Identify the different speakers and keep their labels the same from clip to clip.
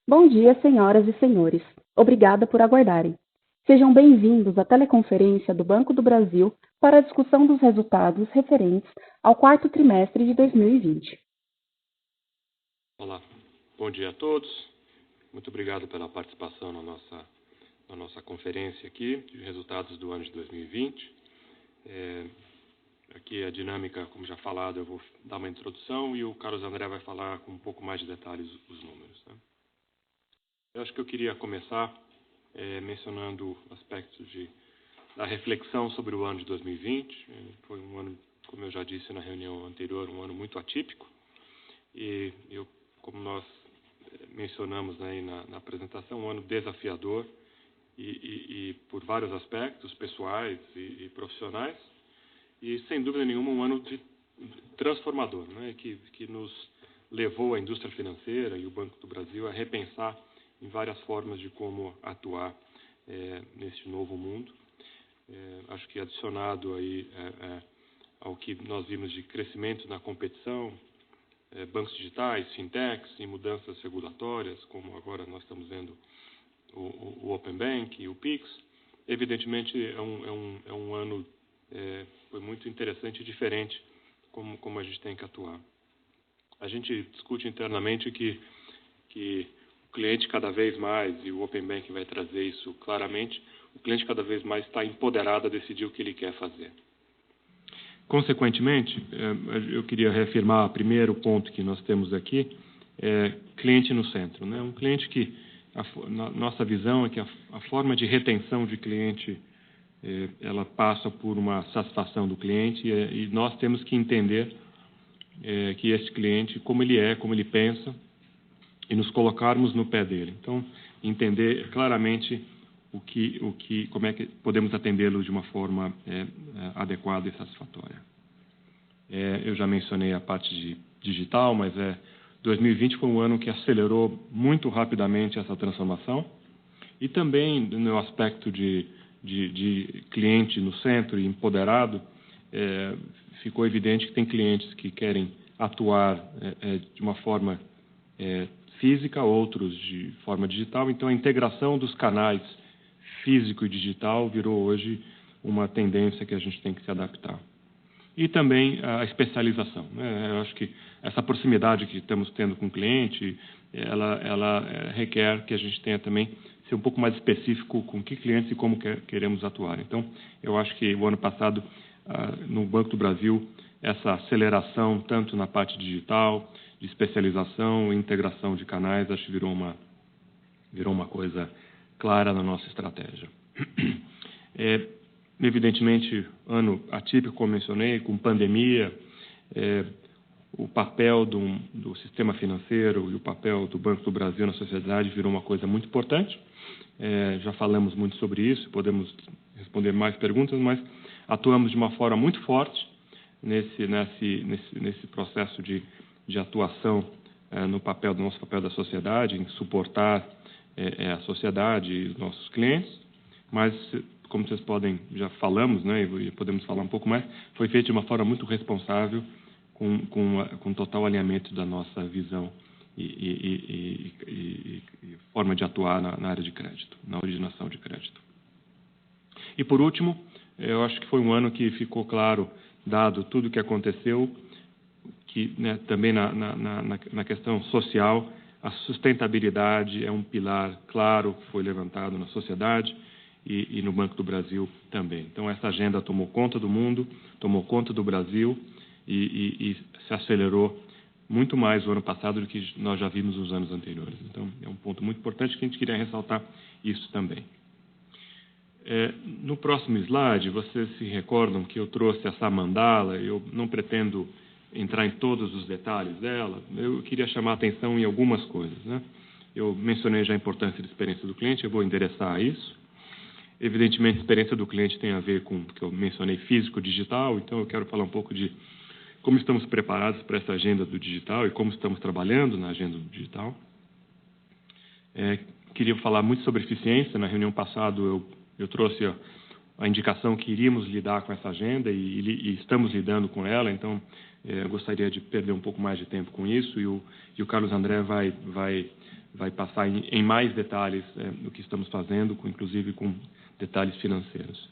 Speaker 1: Bom dia, senhoras e senhores. Obrigada por aguardarem. Sejam bem-vindos à teleconferência do Banco do Brasil para a discussão dos resultados referentes ao quarto trimestre de 2020.
Speaker 2: Olá, bom dia a todos. Muito obrigado pela participação na nossa conferência aqui de resultados do ano de 2020. Aqui a dinâmica, como já falado, eu vou dar uma introdução e o Carlos André vai falar com um pouco mais de detalhes os números, né? Eu acho que eu queria começar mencionando aspectos da reflexão sobre o ano de 2020. Foi um ano, como eu já disse na reunião anterior, um ano muito atípico. E como nós mencionamos aí na apresentação, um ano desafiador e por vários aspectos, pessoais e profissionais. E, sem dúvida nenhuma, um ano transformador, né, que nos levou a indústria financeira e o Banco do Brasil a repensar em várias formas de como atuar neste novo mundo. Acho que adicionado aí ao que nós vimos de crescimento na competição, bancos digitais, fintechs e mudanças regulatórias, como agora nós estamos vendo o Open Bank e o Pix, evidentemente é um ano foi muito interessante e diferente como a gente tem que atuar. A gente discute internamente que o cliente cada vez mais, e o Open Bank vai trazer isso claramente, o cliente cada vez mais está empoderado a decidir o que ele quer fazer. Consequentemente, eu queria reafirmar o primeiro ponto que nós temos aqui, cliente no centro, né? Um cliente que, nossa visão é que a forma de retenção de cliente, ela passa por uma satisfação do cliente e nós temos que entender que esse cliente, como ele pensa, e nos colocarmos no pé dele. Então, entender claramente como é que podemos atendê-lo de uma forma adequada e satisfatória. Eu já mencionei a parte de digital, mas 2020 foi um ano que acelerou muito rapidamente essa transformação e também no aspecto de cliente no centro e empoderado, ficou evidente que tem clientes que querem atuar de uma forma física, outros de forma digital. Então, a integração dos canais físico e digital virou hoje uma tendência que a gente tem que se adaptar. E também a especialização, né? Eu acho que essa proximidade que estamos tendo com o cliente, ela requer que a gente tenha também ser um pouco mais específico com que clientes e como queremos atuar. Então, eu acho que o ano passado, no Banco do Brasil, essa aceleração tanto na parte digital, de especialização e integração de canais, acho que virou uma coisa clara na nossa estratégia. Evidentemente, ano atípico, como mencionei, com pandemia, o papel do sistema financeiro e o papel do Banco do Brasil na sociedade virou uma coisa muito importante. Já falamos muito sobre isso, podemos responder mais perguntas, mas atuamos de uma forma muito forte nesse processo de atuação no nosso papel da sociedade, em suportar a sociedade e os nossos clientes, mas como vocês já falamos, né, e podemos falar um pouco mais, foi feito de uma forma muito responsável, com total alinhamento da nossa visão e forma de atuar na área de crédito, na originação de crédito. E por último, eu acho que foi um ano que ficou claro, dado tudo o que aconteceu, que também na questão social, a sustentabilidade é um pilar claro que foi levantado na sociedade e no Banco do Brasil também. Então, essa agenda tomou conta do mundo, tomou conta do Brasil e se acelerou muito mais no ano passado do que nós já vimos nos anos anteriores. Então, é um ponto muito importante que a gente queria ressaltar isso também. No próximo slide, vocês se recordam que eu trouxe essa mandala, eu não pretendo entrar em todos os detalhes dela, eu queria chamar a atenção em algumas coisas, né? Eu mencionei já a importância da experiência do cliente, eu vou endereçar isso. Evidentemente, a experiência do cliente tem a ver com o que eu mencionei, físico-digital, então eu quero falar um pouco de como estamos preparados para essa agenda do digital e como estamos trabalhando na agenda do digital. Queria falar muito sobre eficiência. Na reunião passada, eu trouxe a indicação que iríamos lidar com essa agenda e estamos lidando com ela, então eu gostaria de perder um pouco mais de tempo com isso e o Carlos André vai passar em mais detalhes do que estamos fazendo, inclusive com detalhes financeiros.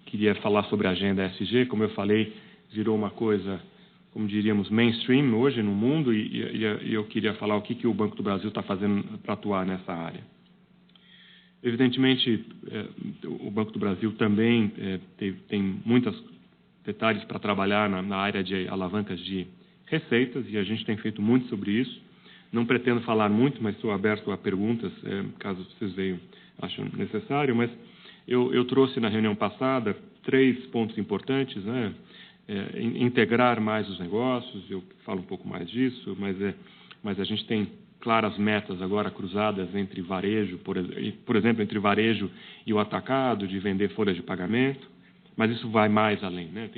Speaker 2: Queria falar sobre a agenda ESG, como eu falei, virou uma coisa, como diríamos, mainstream hoje no mundo e eu queria falar o que o Banco do Brasil está fazendo para atuar nessa área. Evidentemente, o Banco do Brasil também tem muitos detalhes para trabalhar na área de alavancas de receitas e a gente tem feito muito sobre isso. Não pretendo falar muito, mas estou aberto a perguntas, caso vocês achem necessário, mas eu trouxe na reunião passada 3 pontos importantes, né? Integrar mais os negócios, eu falo um pouco mais disso, mas a gente tem claras metas agora cruzadas entre varejo, por exemplo, entre varejo e o atacado, de vender folhas de pagamento, mas isso vai mais além, né?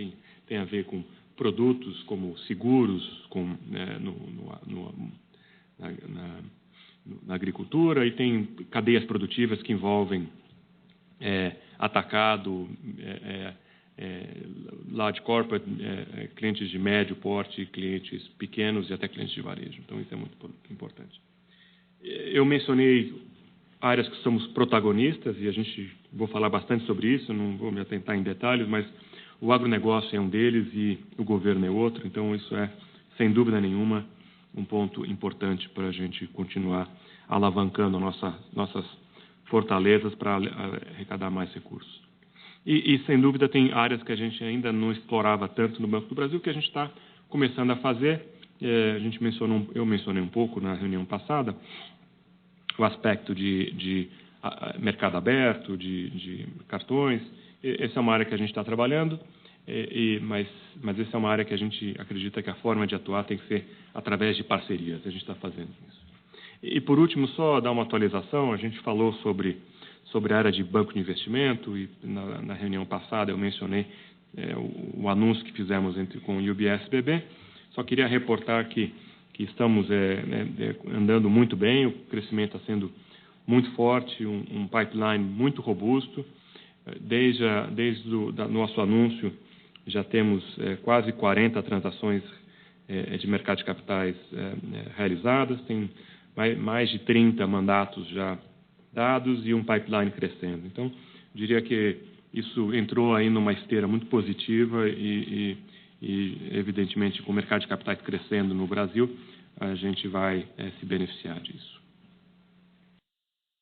Speaker 2: Tem a ver com produtos como seguros, na agricultura, e tem cadeias produtivas que envolvem atacado, large corporate, clientes de médio porte, clientes pequenos e até clientes de varejo. Então, isso é muito importante. Eu mencionei áreas que somos protagonistas e vou falar bastante sobre isso, não vou me atentar em detalhes, mas o agronegócio é um deles e o governo é outro. Então, isso é, sem dúvida nenhuma, um ponto importante para a gente continuar alavancando nossas fortalezas para arrecadar mais recursos. E, sem dúvida, tem áreas que a gente ainda não explorava tanto no Banco do Brasil, que a gente está começando a fazer. Eu mencionei um pouco na reunião passada o aspecto de mercado aberto, de cartões. Essa é uma área que a gente está trabalhando, mas essa é uma área que a gente acredita que a forma de atuar tem que ser através de parcerias. A gente está fazendo isso. E, por último, só dar uma atualização, a gente falou sobre a área de banco de investimento e na reunião passada eu mencionei o anúncio que fizemos com o UBS BB. Só queria reportar que estamos andando muito bem, o crescimento está sendo muito forte, um pipeline muito robusto. Desde o nosso anúncio já temos quase 40 transações de mercado de capitais realizadas, tem mais de 30 mandatos já dados e um pipeline crescendo. Então, diria que isso entrou aí numa esteira muito positiva e evidentemente, com o mercado de capitais crescendo no Brasil, a gente vai se beneficiar disso.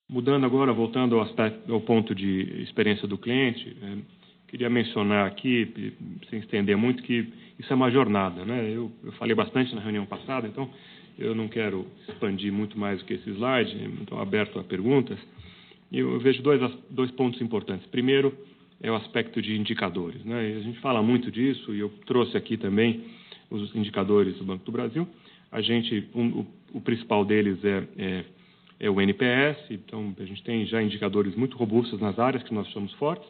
Speaker 2: Mudando agora, voltando ao ponto de experiência do cliente, queria mencionar aqui, sem estender muito, que isso é uma jornada, né? Eu falei bastante na reunião passada, então eu não quero expandir muito mais do que esse slide, estou aberto a perguntas. Eu vejo dois pontos importantes. Primeiro é o aspecto de indicadores, né? A gente fala muito disso e eu trouxe aqui também os indicadores do Banco do Brasil. O principal deles é o NPS, então a gente tem já indicadores muito robustos nas áreas que nós somos fortes.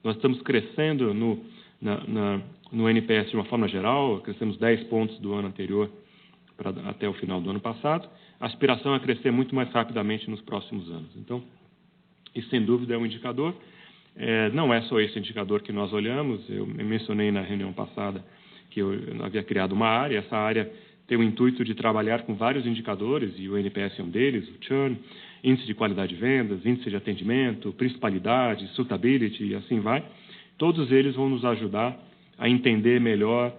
Speaker 2: Nós estamos crescendo no NPS de uma forma geral, crescemos 10 pontos do ano anterior até o final do ano passado. A aspiração é crescer muito mais rapidamente nos próximos anos. Então, isso sem dúvida é um indicador. Não é só esse indicador que nós olhamos. Eu mencionei na reunião passada que eu havia criado uma área. Essa área tem o intuito de trabalhar com vários indicadores, e o NPS é um deles, o churn, índice de qualidade de vendas, índice de atendimento, principalidade, suitability e assim vai. Todos eles vão nos ajudar a entender melhor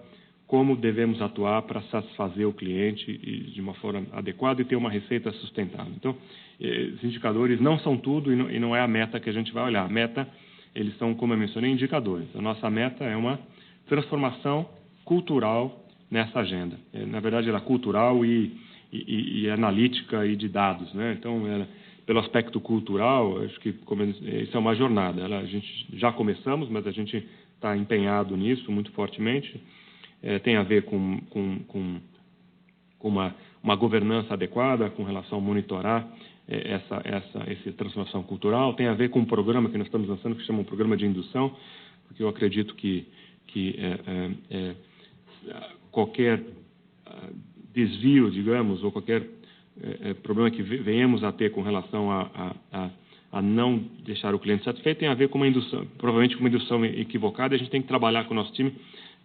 Speaker 2: como devemos atuar para satisfazer o cliente de uma forma adequada e ter uma receita sustentável. Então, os indicadores não são tudo e não é a meta que a gente vai olhar. A meta, eles são, como eu mencionei, indicadores. A nossa meta é uma transformação cultural nessa agenda. Na verdade, ela é cultural e analítica e de dados, né? Então, pelo aspecto cultural, acho que isso é uma jornada. A gente já começamos, mas a gente está empenhado nisso muito fortemente. Tem a ver com uma governança adequada com relação a monitorar essa transformação cultural. Tem a ver com um programa que nós estamos lançando que se chama um programa de indução, porque eu acredito que qualquer desvio, digamos, ou qualquer problema que venhamos a ter com relação a não deixar o cliente satisfeito tem a ver com uma indução, provavelmente com uma indução equivocada. A gente tem que trabalhar com o nosso time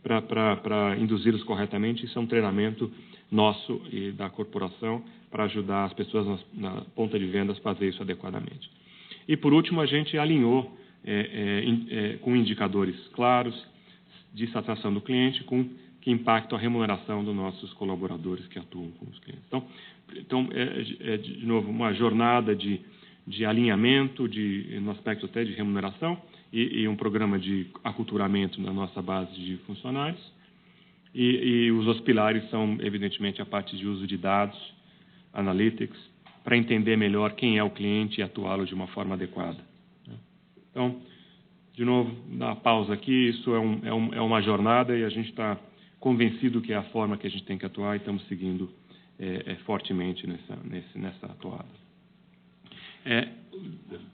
Speaker 2: para induzi-los corretamente. Isso é um treinamento nosso e da corporação para ajudar as pessoas na ponta de vendas a fazer isso adequadamente. E, por último, a gente alinhou com indicadores claros de satisfação do cliente que impactam a remuneração dos nossos colaboradores que atuam com os clientes. Então de novo, uma jornada de alinhamento, no aspecto até de remuneração, e um programa de aculturamento na nossa base de funcionários. E os outros pilares são, evidentemente, a parte de uso de dados, analytics, para entender melhor quem é o cliente e atuá-lo de uma forma adequada. Então, de novo, dá uma pausa aqui, isso é uma jornada e a gente está convencido que é a forma que a gente tem que atuar e estamos seguindo fortemente nessa atuada.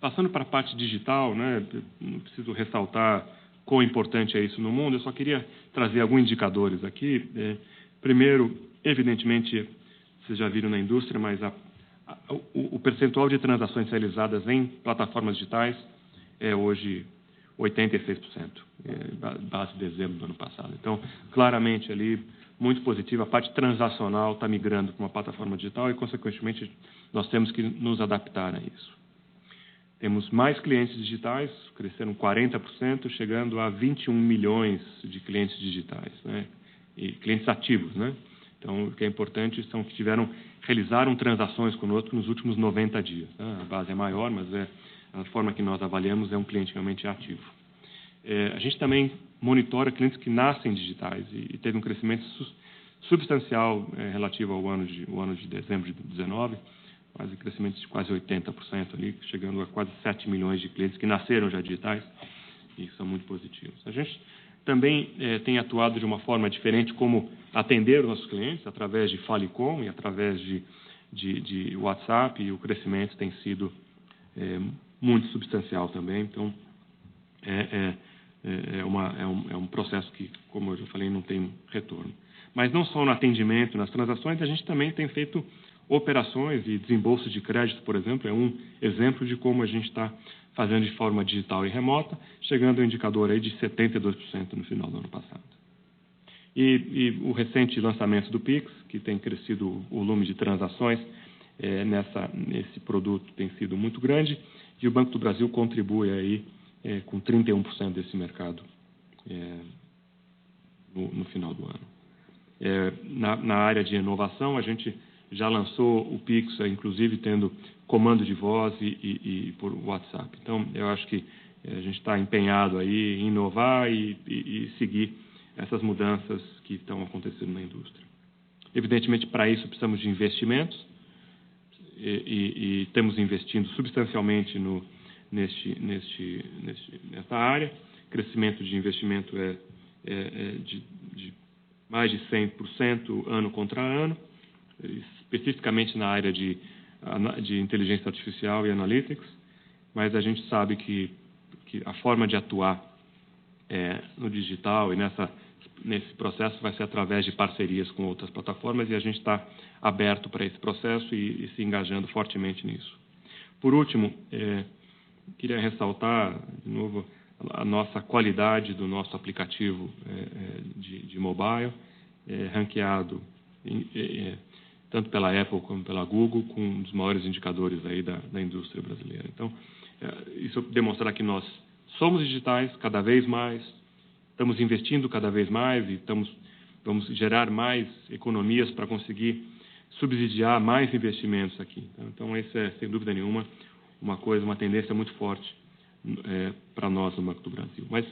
Speaker 2: Passando para a parte digital, né, não preciso ressaltar quão importante é isso no mundo, eu só queria trazer alguns indicadores aqui. Primeiro, evidentemente, vocês já viram na indústria, mas o percentual de transações realizadas em plataformas digitais é hoje 86%, base de dezembro do ano passado. Então, claramente ali, muito positivo, a parte transacional está migrando para uma plataforma digital e, consequentemente, nós temos que nos adaptar a isso. Temos mais clientes digitais, cresceram 40%, chegando a 21 milhões de clientes digitais, né? E clientes ativos, né? Então, o que é importante são que realizaram transações conosco nos últimos 90 dias. Né? A base é maior, mas a forma que nós avaliamos é um cliente realmente ativo. A gente também monitora clientes que nascem digitais e teve um crescimento substancial relativo ao ano de dezembro de 2019, quase crescimento de quase 80% ali, chegando a quase 7 milhões de clientes que nasceram já digitais e são muito positivos. A gente também tem atuado de uma forma diferente como atender os nossos clientes através de Falecom e através de WhatsApp, e o crescimento tem sido muito substancial também. Então, é um processo que, como eu já falei, não tem retorno. Mas não só no atendimento, nas transações, a gente também tem feito operações e desembolso de crédito, por exemplo, é um exemplo de como a gente está fazendo de forma digital e remota, chegando ao indicador aí de 72% no final do ano passado. E o recente lançamento do Pix, que tem crescido o volume de transações nesse produto tem sido muito grande, e o Banco do Brasil contribui aí com 31% desse mercado no final do ano. Na área de inovação, a gente já lançou o Pix, inclusive tendo comando de voz e por WhatsApp. Então, eu acho que a gente está empenhado aí em inovar e seguir essas mudanças que estão acontecendo na indústria. Evidentemente, para isso precisamos de investimentos e estamos investindo substancialmente nessa área. O crescimento de investimento de mais de 100% ano contra ano, especificamente na área de inteligência artificial e analytics, mas a gente sabe que a forma de atuar no digital e nesse processo vai ser através de parcerias com outras plataformas, e a gente está aberto para esse processo e se engajando fortemente nisso. Por último, queria ressaltar, de novo, a nossa qualidade do nosso aplicativo de mobile, ranqueado tanto pela Apple como pela Google, com um dos maiores indicadores aí da indústria brasileira. Então, isso demonstra que nós somos digitais cada vez mais, estamos investindo cada vez mais e vamos gerar mais economias para conseguir subsidiar mais investimentos aqui. Então, essa é, sem dúvida nenhuma, uma tendência muito forte para nós no Banco do Brasil. Mas,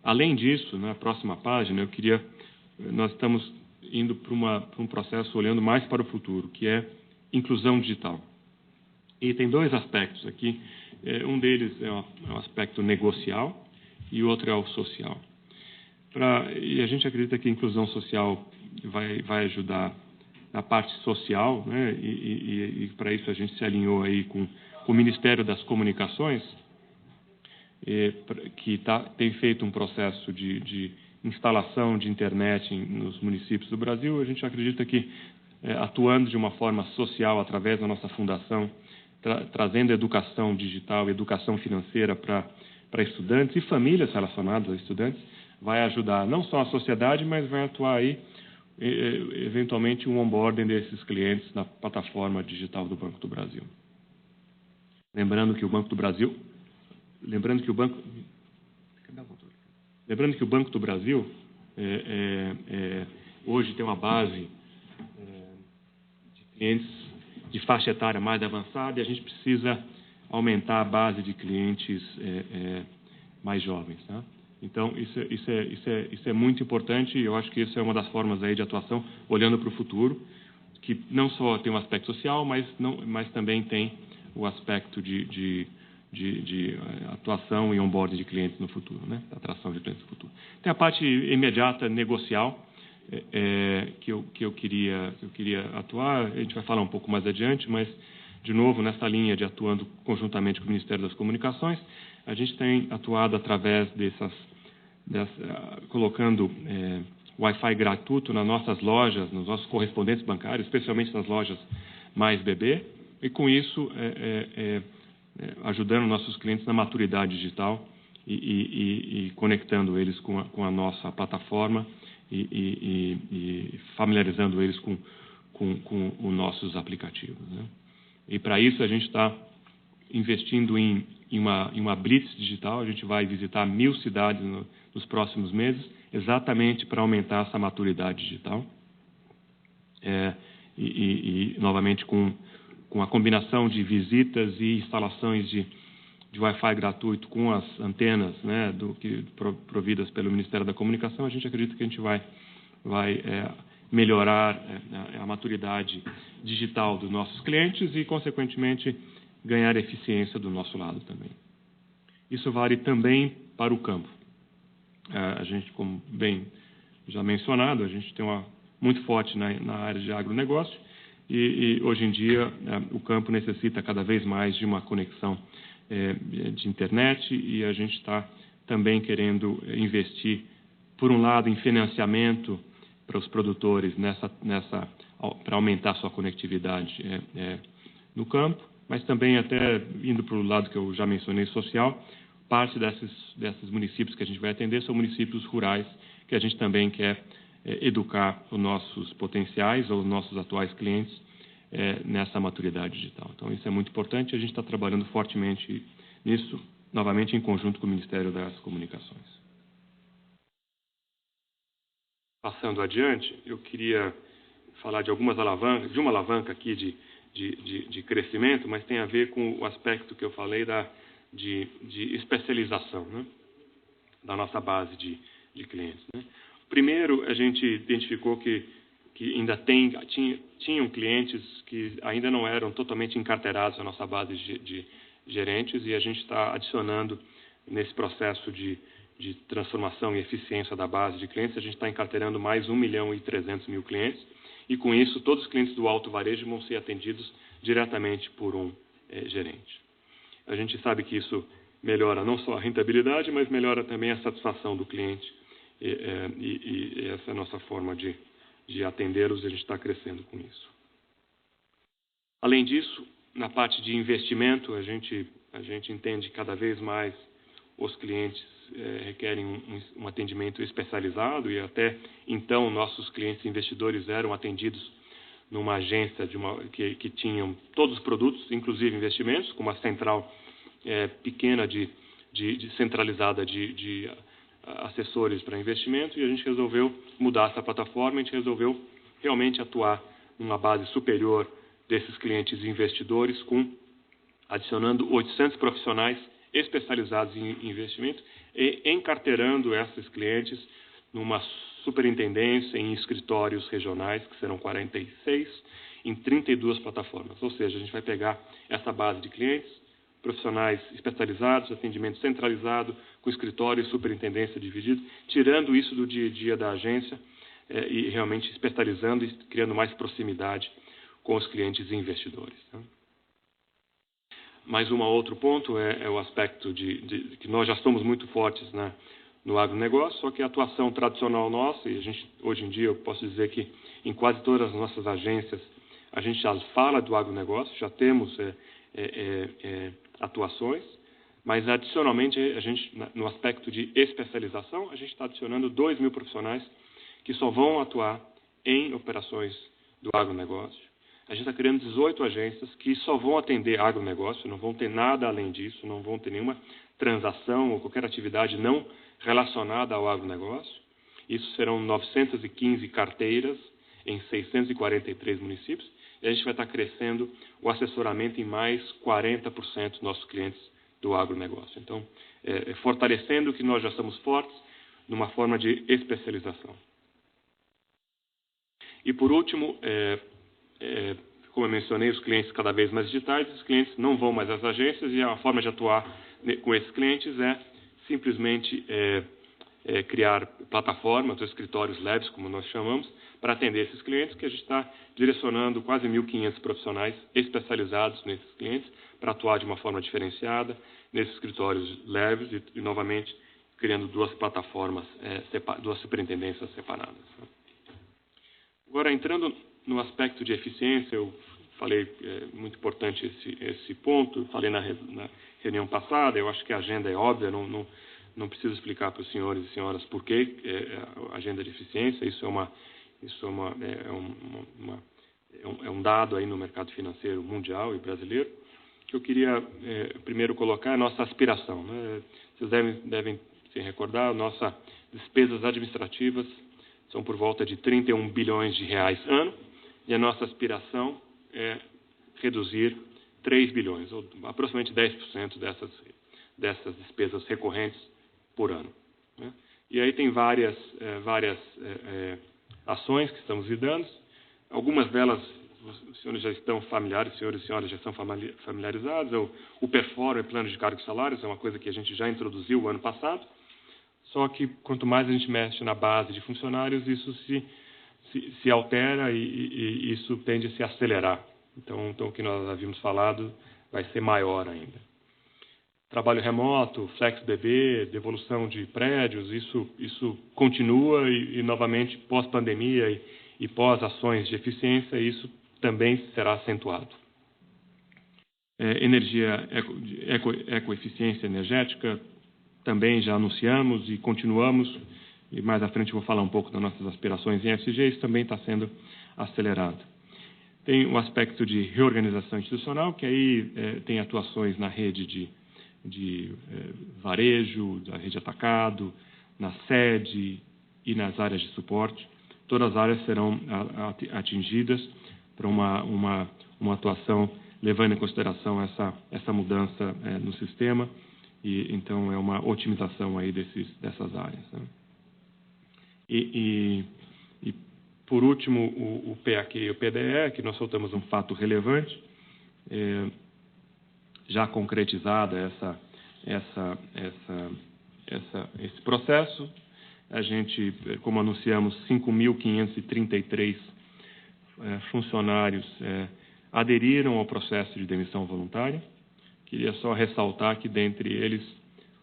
Speaker 2: além disso, na próxima página, nós estamos indo para um processo olhando mais para o futuro, que é inclusão digital. E tem dois aspectos aqui. Um deles é o aspecto negocial e o outro é o social. E a gente acredita que a inclusão social vai ajudar na parte social, né? E para isso a gente se alinhou aí com o Ministério das Comunicações, que tem feito um processo de instalação de internet nos municípios do Brasil. A gente acredita que atuando de uma forma social através da nossa fundação, trazendo educação digital, educação financeira para estudantes e famílias relacionadas a estudantes, vai ajudar não só a sociedade, mas vai atuar aí, eventualmente, um onboarding desses clientes na plataforma digital do Banco do Brasil. Lembrando que o Banco do Brasil hoje tem uma base de clientes de faixa etária mais avançada e a gente precisa aumentar a base de clientes mais jovens, tá? Então, isso é muito importante e eu acho que isso é uma das formas aí de atuação, olhando para o futuro, que não só tem um aspecto social, mas também tem o aspecto de atuação e onboarding de clientes no futuro, né? Atração de clientes no futuro. Tem a parte imediata, negocial, que eu queria atuar. A gente vai falar um pouco mais adiante, mas, de novo, nessa linha de atuando conjuntamente com o Ministério das Comunicações, a gente tem atuado através colocando Wi-Fi gratuito nas nossas lojas, nos nossos correspondentes bancários, especialmente nas lojas mais BB, e com isso ajudando nossos clientes na maturidade digital e conectando eles com a nossa plataforma e familiarizando eles com os nossos aplicativos, né? E para isso a gente está investindo em uma blitz digital. A gente vai visitar 1000 cidades nos próximos meses, exatamente para aumentar essa maturidade digital. Novamente, com a combinação de visitas e instalações de Wi-Fi gratuito com as antenas, né, providas pelo Ministério da Comunicação, a gente acredita que a gente vai melhorar a maturidade digital dos nossos clientes e, consequentemente, ganhar eficiência do nosso lado também. Isso vale também para o campo. A gente, como bem já mencionado, a gente tem muito forte na área de agronegócio e hoje em dia, o campo necessita cada vez mais de uma conexão de internet e a gente está também querendo investir, por um lado, em financiamento para os produtores para aumentar sua conectividade no campo, mas também até indo para o lado que eu já mencionei, social. Parte desses municípios que a gente vai atender são municípios rurais que a gente também quer educar os nossos potenciais ou os nossos atuais clientes nessa maturidade digital. Então, isso é muito importante e a gente está trabalhando fortemente nisso, novamente em conjunto com o Ministério das Comunicações. Passando adiante, eu queria falar de uma alavanca aqui de crescimento, mas tem a ver com o aspecto que eu falei de especialização, né, da nossa base de clientes, né. Primeiro, a gente identificou que ainda tinham clientes que ainda não eram totalmente encarteirados na nossa base de gerentes e a gente está adicionando nesse processo de transformação e eficiência da base de clientes. A gente está encarteirando mais 1.300.000 clientes e, com isso, todos os clientes do alto varejo vão ser atendidos diretamente por um gerente. A gente sabe que isso melhora não só a rentabilidade, mas melhora também a satisfação do cliente e essa é a nossa forma de atendê-los e a gente está crescendo com isso. Além disso, na parte de investimento, a gente entende que cada vez mais os clientes requerem um atendimento especializado e até então nossos clientes investidores eram atendidos numa agência que tinham todos os produtos, inclusive investimentos, com uma central pequena centralizada de assessores para investimento, e a gente resolveu mudar essa plataforma. A gente resolveu realmente atuar numa base superior desses clientes investidores, adicionando 800 profissionais especializados em investimento e encarteirando esses clientes numa superintendência em escritórios regionais, que serão 46, em 32 plataformas. Ou seja, a gente vai pegar essa base de clientes, profissionais especializados, atendimento centralizado, com escritório e superintendência dividido, tirando isso do dia a dia da agência e realmente especializando e criando mais proximidade com os clientes e investidores. Tá? Mais outro ponto é o aspecto de que nós já somos muito fortes no agronegócio, só que a atuação tradicional nossa, e a gente, hoje em dia, eu posso dizer que em quase todas as nossas agências, a gente já fala do agronegócio, já temos atuações, mas adicionalmente, a gente, no aspecto de especialização, a gente está adicionando 2.000 profissionais que só vão atuar em operações do agronegócio. A gente está criando 18 agências que só vão atender agronegócio, não vão ter nada além disso, não vão ter nenhuma transação ou qualquer atividade não relacionada ao agronegócio. Isso serão 915 carteiras em 643 municípios. E a gente vai estar crescendo o assessoramento em mais 40% dos nossos clientes do agronegócio. Então, fortalecendo que nós já estamos fortes numa forma de especialização. E, por último, como eu mencionei, os clientes cada vez mais digitais, os clientes não vão mais às agências e a forma de atuar com esses clientes é simplesmente criar plataformas, ou escritórios leves, como nós chamamos, para atender esses clientes, que a gente está direcionando quase 1.500 profissionais especializados nesses clientes para atuar de uma forma diferenciada nesses escritórios leves e novamente, criando duas plataformas, duas superintendências separadas. Agora, entrando no aspecto de eficiência, eu falei, muito importante esse ponto, falei na reunião passada, eu acho que a agenda é óbvia, não preciso explicar para os senhores e senhoras por que a agenda de eficiência, isso é um dado aí no mercado financeiro mundial e brasileiro, que eu queria primeiro colocar a nossa aspiração. Né? Vocês devem se recordar, nossas despesas administrativas são por volta de 31 bilhões de reais ano, e a nossa aspiração é reduzir 3 bilhões, ou aproximadamente 10% dessas despesas recorrentes por ano. Né? E aí tem várias ações que estamos lidando. Algumas delas, os senhores já estão familiares, senhores e senhoras já estão familiarizados. O Performer, plano de cargos e salários, é uma coisa que a gente já introduziu o ano passado. Só que quanto mais a gente mexe na base de funcionários, isso se altera e isso tende a se acelerar. Então, o que nós havíamos falado vai ser maior ainda. Trabalho remoto, FlexDB, devolução de prédios, isso continua e novamente, pós-pandemia e pós-ações de eficiência, isso também será acentuado. Energia, ecoeficiência energética, também já anunciamos e continuamos, e mais à frente eu vou falar um pouco das nossas aspirações em ESG, isso também está sendo acelerado. Tem o aspecto de reorganização institucional, que aí tem atuações na rede de varejo, da rede atacado, na sede e nas áreas de suporte. Todas as áreas serão atingidas por uma atuação levando em consideração essa mudança no sistema, e então é uma otimização aí dessas áreas. Né? E por último, o PAQ e o PDE, que nós soltamos um fato relevante, já concretizada esse processo. A gente, como anunciamos, 5.533 funcionários aderiram ao processo de demissão voluntária. Queria só ressaltar que, dentre eles,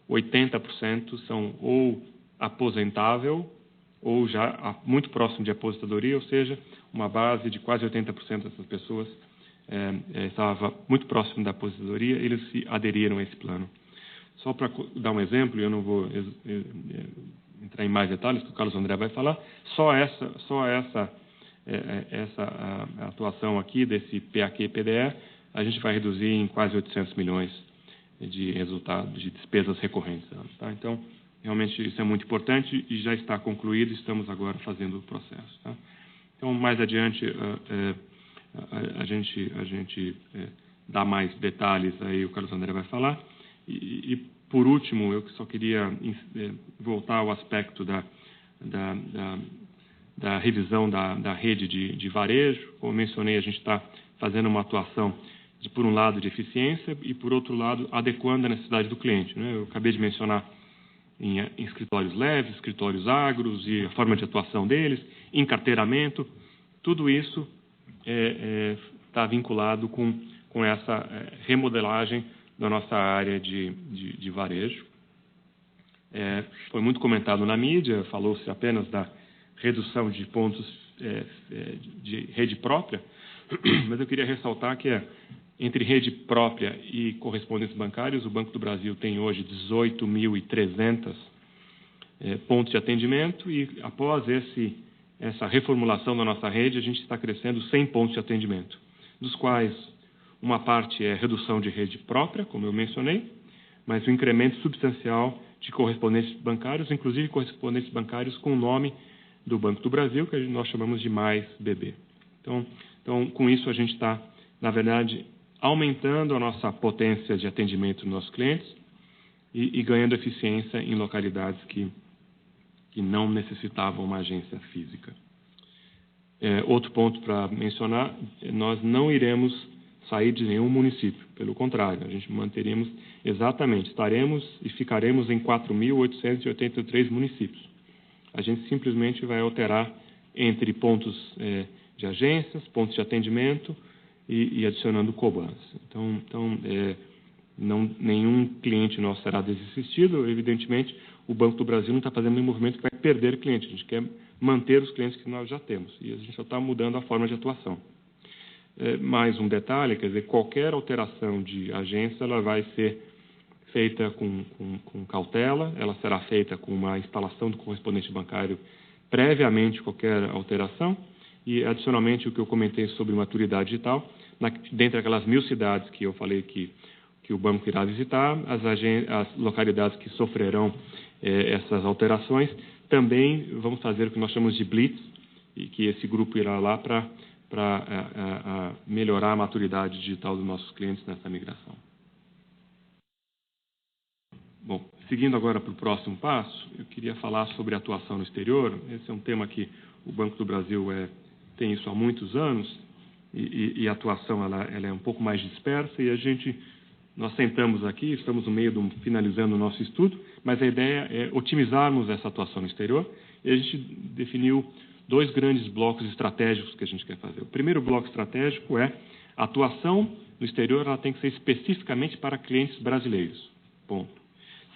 Speaker 2: 80% são ou aposentável ou já muito próximo de aposentadoria, ou seja, uma base de quase 80% dessas pessoas estava muito próximo da aposentadoria, eles se aderiram a esse plano. Só para dar um exemplo, eu não vou entrar em mais detalhes, que o Carlos André vai falar, só essa atuação aqui desse PAQ e PDE, a gente vai reduzir em quase 800 milhões de resultados, de despesas recorrentes. Tá? Então, realmente isso é muito importante e já está concluído, estamos agora fazendo o processo. Tá? Então, mais adiante, a gente dá mais detalhes, aí o Carlos André vai falar. E por último, eu só queria voltar ao aspecto da revisão da rede de varejo. Como mencionei, a gente está fazendo uma atuação por um lado, de eficiência e, por outro lado, adequando a necessidade do cliente. Né? Eu acabei de mencionar em escritórios leves, escritórios agros e a forma de atuação deles, encarteiramento, tudo isso está vinculado com essa remodelagem da nossa área de varejo. Foi muito comentado na mídia, falou-se apenas da redução de pontos de rede própria, mas eu queria ressaltar que entre rede própria e correspondentes bancários, o Banco do Brasil tem hoje 18.300 pontos de atendimento e, após essa reformulação da nossa rede, a gente está crescendo 100 pontos de atendimento, dos quais uma parte é redução de rede própria, como eu mencionei, mas um incremento substancial de correspondentes bancários, inclusive correspondentes bancários com o nome do Banco do Brasil, que nós chamamos de Mais BB. Então, com isso, a gente está, na verdade, aumentando a nossa potência de atendimento dos nossos clientes e ganhando eficiência em localidades que não necessitavam uma agência física. Outro ponto para mencionar, nós não iremos sair de nenhum município. Pelo contrário, a gente manteríamos estaremos e ficaremos em 4.883 municípios. A gente simplesmente vai alterar entre pontos de agências, pontos de atendimento e adicionando cobrança. Então, nenhum cliente nosso será desistido. Evidentemente, o Banco do Brasil não está fazendo nenhum movimento que vai perder cliente. A gente quer manter os clientes que nós já temos. E a gente só está mudando a forma de atuação. Mais um detalhe, quer dizer, qualquer alteração de agência, ela vai ser feita com cautela, ela será feita com uma instalação do correspondente bancário previamente qualquer alteração e, adicionalmente, o que eu comentei sobre maturidade digital, dentre aquelas 1.000 cidades que eu falei que o banco irá visitar, as localidades que sofrerão essas alterações, também vamos fazer o que nós chamamos de blitz, e que esse grupo irá lá para melhorar a maturidade digital dos nossos clientes nessa migração. Bom, seguindo agora para o próximo passo, eu queria falar sobre atuação no exterior. Esse é um tema que o Banco do Brasil tem isso há muitos anos e a atuação ela é um pouco mais dispersa e nós sentamos aqui, estamos no meio finalizando o nosso estudo, mas a ideia é otimizarmos essa atuação no exterior e a gente definiu 2 grandes blocos estratégicos que a gente quer fazer. O primeiro bloco estratégico é a atuação no exterior, ela tem que ser especificamente para clientes brasileiros. Ponto.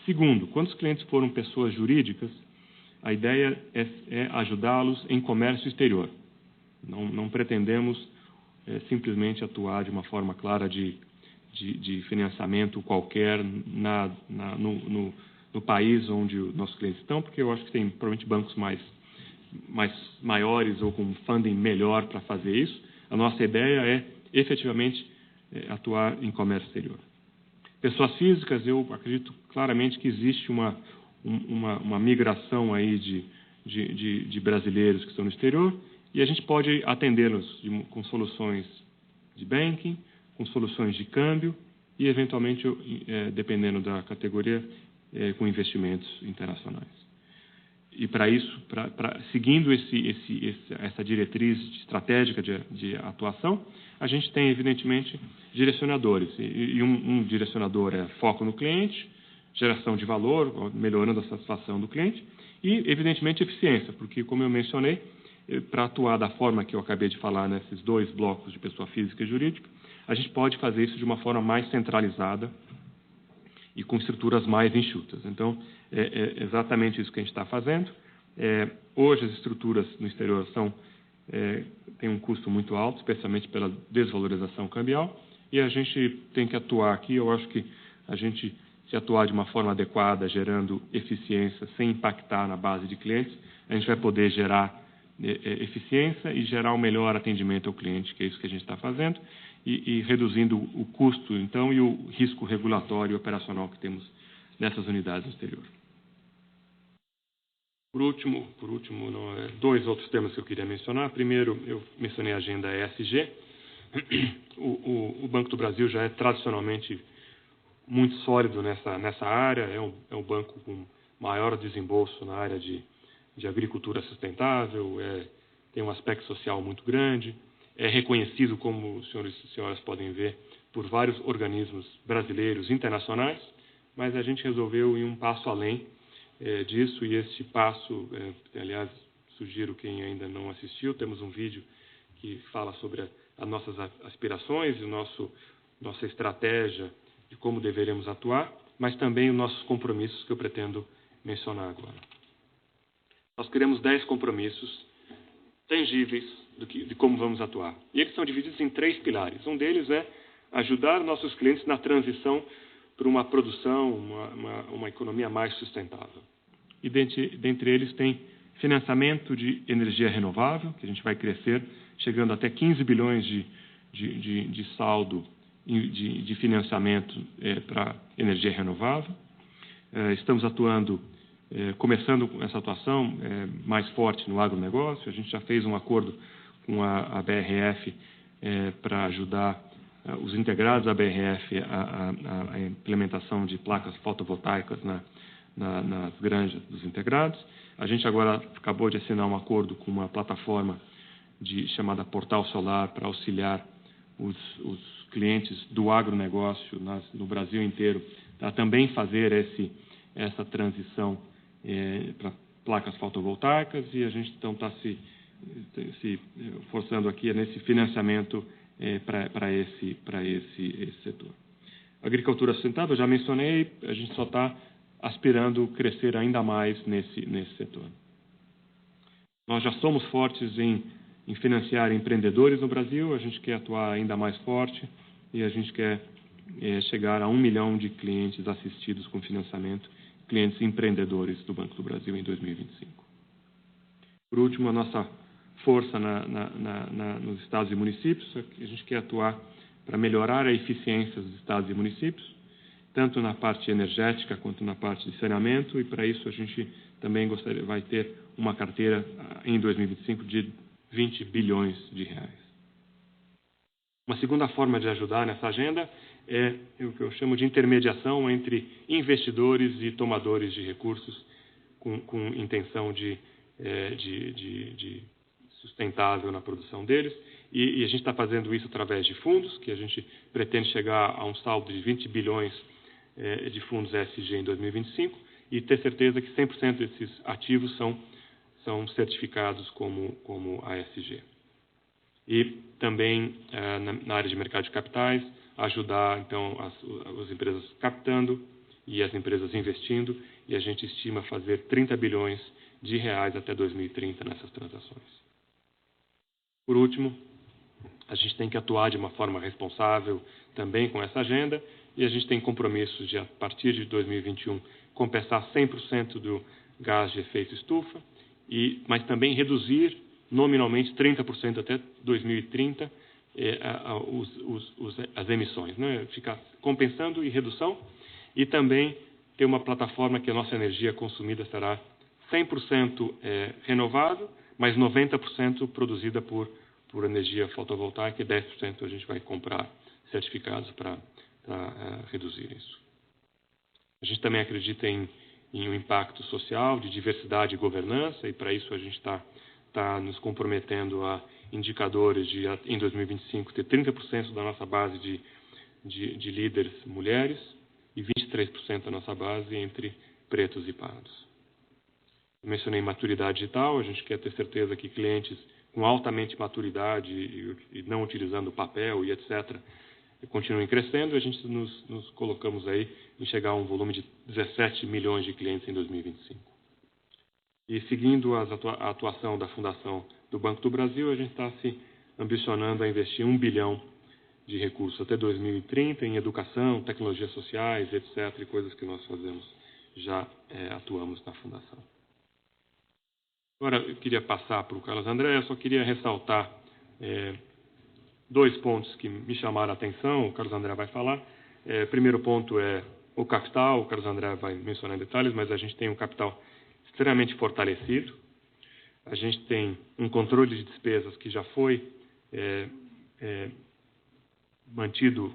Speaker 2: Segundo, quando os clientes foram pessoas jurídicas, a ideia é ajudá-los em comércio exterior. Não pretendemos simplesmente atuar de uma forma clara de financiamento qualquer no país onde os nossos clientes estão, porque eu acho que tem provavelmente bancos maiores ou com funding melhor para fazer isso. A nossa ideia é efetivamente atuar em comércio exterior. Pessoas físicas, eu acredito claramente que existe uma migração aí de brasileiros que estão no exterior e a gente pode atendê-los com soluções de banking, com soluções de câmbio e, eventualmente, dependendo da categoria, com investimentos internacionais. E para isso, seguindo essa diretriz estratégica de atuação, a gente tem, evidentemente, direcionadores. E um direcionador é foco no cliente, geração de valor, melhorando a satisfação do cliente, e, evidentemente, eficiência, porque, como eu mencionei, para atuar da forma que eu acabei de falar nesses 2 blocos de pessoa física e jurídica, a gente pode fazer isso de uma forma mais centralizada e com estruturas mais enxutas. Então, é exatamente isso que a gente está fazendo. Hoje, as estruturas no exterior têm um custo muito alto, especialmente pela desvalorização cambial, e a gente tem que atuar aqui. Eu acho que a gente, se atuar de uma forma adequada, gerando eficiência, sem impactar na base de clientes, a gente vai poder gerar eficiência e gerar um melhor atendimento ao cliente, que é isso que a gente está fazendo, e reduzindo o custo, então, e o risco regulatório e operacional que temos nessas unidades no exterior. Por último, 2 outros temas que eu queria mencionar. Primeiro, eu mencionei a agenda ESG. O Banco do Brasil já é tradicionalmente muito sólido nessa área, é um banco com maior desembolso na área de agricultura sustentável, tem um aspecto social muito grande, é reconhecido, como os senhores e senhoras podem ver, por vários organismos brasileiros e internacionais, mas a gente resolveu ir um passo além disso, e esse passo, aliás, sugiro quem ainda não assistiu, temos um vídeo que fala sobre as nossas aspirações e nossa estratégia de como deveremos atuar, mas também os nossos compromissos que eu pretendo mencionar agora. Nós criamos 10 compromissos tangíveis de como vamos atuar. E eles são divididos em 3 pilares. Um deles é ajudar nossos clientes na transição para uma produção, uma economia mais sustentável. E dentre eles tem financiamento de energia renovável, que a gente vai crescer, chegando até 15 bilhões de saldo de financiamento para energia renovável. Estamos atuando, começando essa atuação mais forte no agronegócio. A gente já fez um acordo com a BRF para ajudar os integrados da BRF a implementação de placas fotovoltaicas nas granjas dos integrados. A gente agora acabou de assinar um acordo com uma plataforma chamada Portal Solar para auxiliar os clientes do agronegócio no Brasil inteiro a também fazer essa transição para placas fotovoltaicas, e a gente então está se forçando aqui nesse financiamento para esse setor. Agricultura sustentável, eu já mencionei, a gente só está aspirando crescer ainda mais nesse setor. Nós já somos fortes em financiar empreendedores no Brasil, a gente quer atuar ainda mais forte e a gente quer chegar a 1 milhão de clientes assistidos com financiamento, clientes empreendedores do Banco do Brasil em 2025. Por último, a nossa força nos estados e municípios, a gente quer atuar para melhorar a eficiência dos estados e municípios, tanto na parte energética quanto na parte de saneamento, e para isso a gente também vai ter uma carteira em 2025 de 20 bilhões de reais. Uma segunda forma de ajudar nessa agenda é o que eu chamo de intermediação entre investidores e tomadores de recursos com intenção de sustentável na produção deles. E a gente está fazendo isso através de fundos, que a gente pretende chegar a um saldo de 20 bilhões de fundos ESG em 2025 e ter certeza que 100% desses ativos são certificados como ASG. E também, na área de mercado de capitais, ajudar, então, as empresas captando e as empresas investindo, e a gente estima fazer 30 bilhões de reais até 2030 nessas transações. Por último, a gente tem que atuar de uma forma responsável também com essa agenda, e a gente tem compromissos de, a partir de 2021, compensar 100% do gás de efeito estufa, mas também reduzir nominalmente 30% até 2030 as emissões, né? Ficar compensando e redução, e também ter uma plataforma que a nossa energia consumida será 100% renovável, mas 90% produzida por energia fotovoltaica, e 10% a gente vai comprar certificados para reduzir isso. A gente também acredita em um impacto social, de diversidade e governança, e para isso a gente está nos comprometendo a indicadores de, em 2025, ter 30% da nossa base de líderes mulheres e 23% da nossa base entre pretos e pardos. Eu mencionei maturidade digital, a gente quer ter certeza que clientes com altamente maturidade e não utilizando papel e etc., continuem crescendo, e a gente nos colocamos aí em chegar a um volume de 17 milhões de clientes em 2025. E seguindo a atuação da Fundação do Banco do Brasil, a gente está se ambicionando a investir 1 bilhão de recursos até 2030 em educação, tecnologias sociais, etc., e coisas que nós fazemos, já atuamos na Fundação. Agora, eu queria passar para o Carlos André, eu só queria ressaltar 2 pontos que me chamaram a atenção, o Carlos André vai falar. Primeiro ponto é o capital, o Carlos André vai mencionar em detalhes, mas a gente tem um capital extremamente fortalecido. A gente tem um controle de despesas que já foi mantido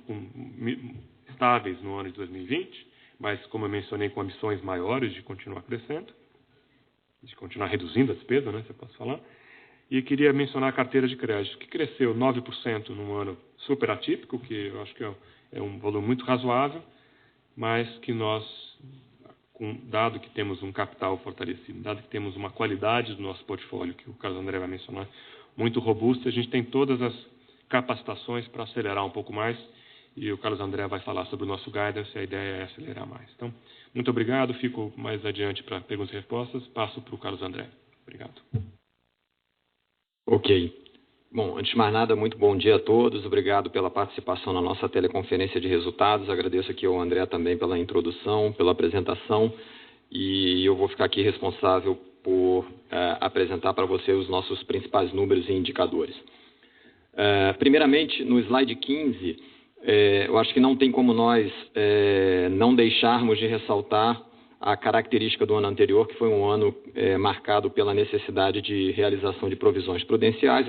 Speaker 2: estáveis no ano de 2020, mas, como eu mencionei, com ambições maiores de continuar crescendo, de continuar reduzindo a despesa, né, se eu posso falar. E queria mencionar a carteira de crédito, que cresceu 9% num ano super atípico, que eu acho que é um volume muito razoável, mas que nós, dado que temos um capital fortalecido, dado que temos uma qualidade do nosso portfólio, que o Carlos André vai mencionar, muito robusta, a gente tem todas as capacitações para acelerar um pouco mais, e o Carlos André vai falar sobre o nosso guidance, e a ideia é acelerar mais. Então, muito obrigado, fico mais adiante para perguntas e respostas, passo para o Carlos André. Obrigado.
Speaker 3: Ok. Bom, antes de mais nada, muito bom dia a todos. Obrigado pela participação na nossa teleconferência de resultados. Agradeço aqui ao André também pela introdução, pela apresentação. E eu vou ficar aqui responsável por apresentar para você os nossos principais números e indicadores. Primeiramente, no slide 15, eu acho que não tem como nós não deixarmos de ressaltar a característica do ano anterior, que foi um ano marcado pela necessidade de realização de provisões prudenciais,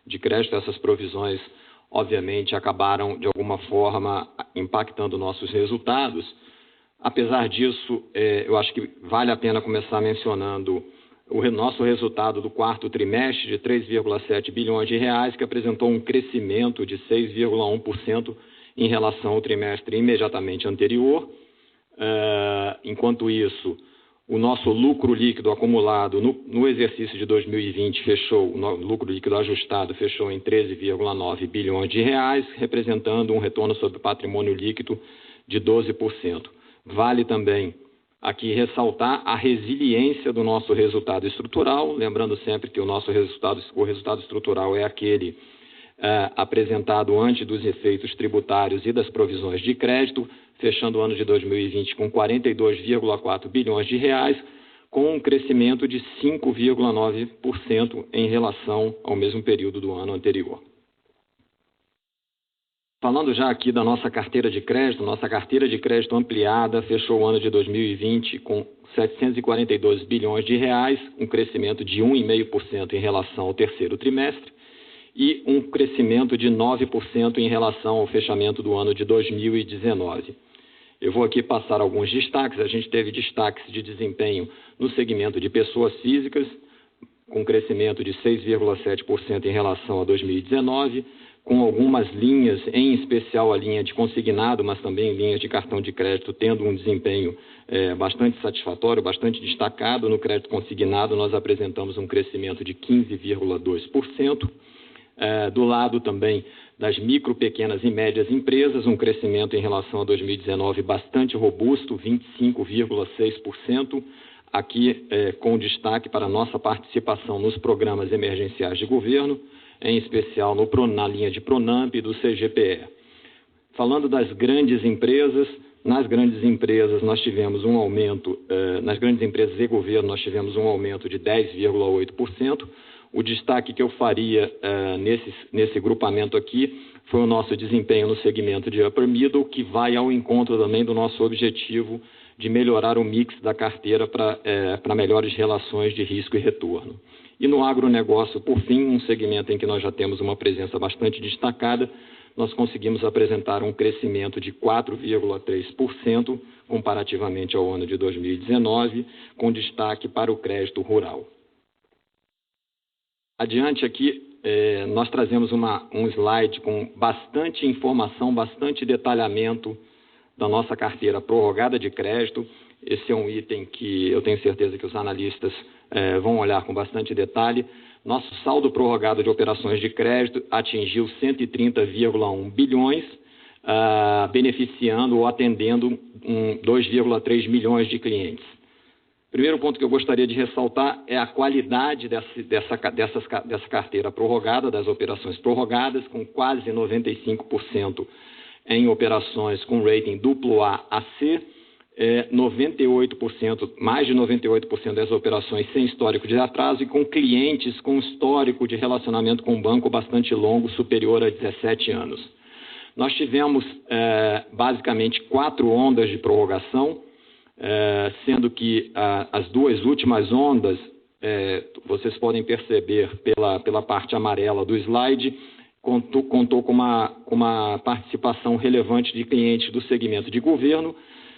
Speaker 3: de crédito. Essas provisões, obviamente, acabaram, de alguma forma, impactando nossos resultados. Apesar disso, eu acho que vale a pena começar mencionando o nosso resultado do quarto trimestre de 3,7 bilhões de reais, que apresentou um crescimento de 6,1% em relação ao trimestre imediatamente anterior. Enquanto isso, o nosso lucro líquido acumulado no exercício de 2020 o lucro líquido ajustado fechou em 13,9 bilhões de reais, representando um retorno sobre patrimônio líquido de 12%. Vale também aqui ressaltar a resiliência do nosso resultado estrutural, lembrando sempre que o resultado estrutural é aquele apresentado antes dos efeitos tributários e das provisões de crédito, fechando o ano de 2020 com 42,4 bilhões de reais, com um crescimento de 5,9% em relação ao mesmo período do ano anterior. Falando já aqui da nossa carteira de crédito ampliada fechou o ano de 2020 com 742 bilhões de reais, um crescimento de 1,5% em relação ao terceiro trimestre e um crescimento de 9% em relação ao fechamento do ano de 2019. Eu vou aqui passar alguns destaques. A gente teve destaques de desempenho no segmento de pessoas físicas, com crescimento de 6,7% em relação a 2019, com algumas linhas, em especial a linha de consignado, mas também linhas de cartão de crédito, tendo um desempenho bastante satisfatório, bastante destacado. No crédito consignado, nós apresentamos um crescimento de 15,2%. Do lado também das micro, pequenas e médias empresas, um crescimento em relação a 2019 bastante robusto, 25,6%. Aqui com destaque para a nossa participação nos programas emergenciais de governo, em especial na linha de Pronamp e do CGPE. Falando das grandes empresas, nas grandes empresas nós tivemos um aumento, nas grandes empresas e governo nós tivemos um aumento de 10,8%. O destaque que eu faria nesse grupamento aqui foi o nosso desempenho no segmento de Upper Middle, que vai ao encontro também do nosso objetivo de melhorar o mix da carteira para melhores relações de risco e retorno. E no agronegócio, por fim, um segmento em que nós já temos uma presença bastante destacada, nós conseguimos apresentar um crescimento de 4,3% comparativamente ao ano de 2019, com destaque para o crédito rural. Adiante aqui, nós trazemos um slide com bastante informação, bastante detalhamento da nossa carteira prorrogada de crédito. Esse é um item que eu tenho certeza que os analistas vão olhar com bastante detalhe. Nosso saldo prorrogado de operações de crédito atingiu 130,1 bilhões, beneficiando ou atendendo 2,3 milhões de clientes. Primeiro ponto que eu gostaria de ressaltar é a qualidade dessa carteira prorrogada, das operações prorrogadas, com quase 95% em operações com rating AAA a C, 98%, mais de 98% das operações sem histórico de atraso e com clientes com histórico de relacionamento com o banco bastante longo, superior a 17 anos. Nós tivemos basicamente 4 ondas de prorrogação, sendo que as 2 últimas ondas, vocês podem perceber pela parte amarela do slide, contou com uma participação relevante de clientes do segmento de governo,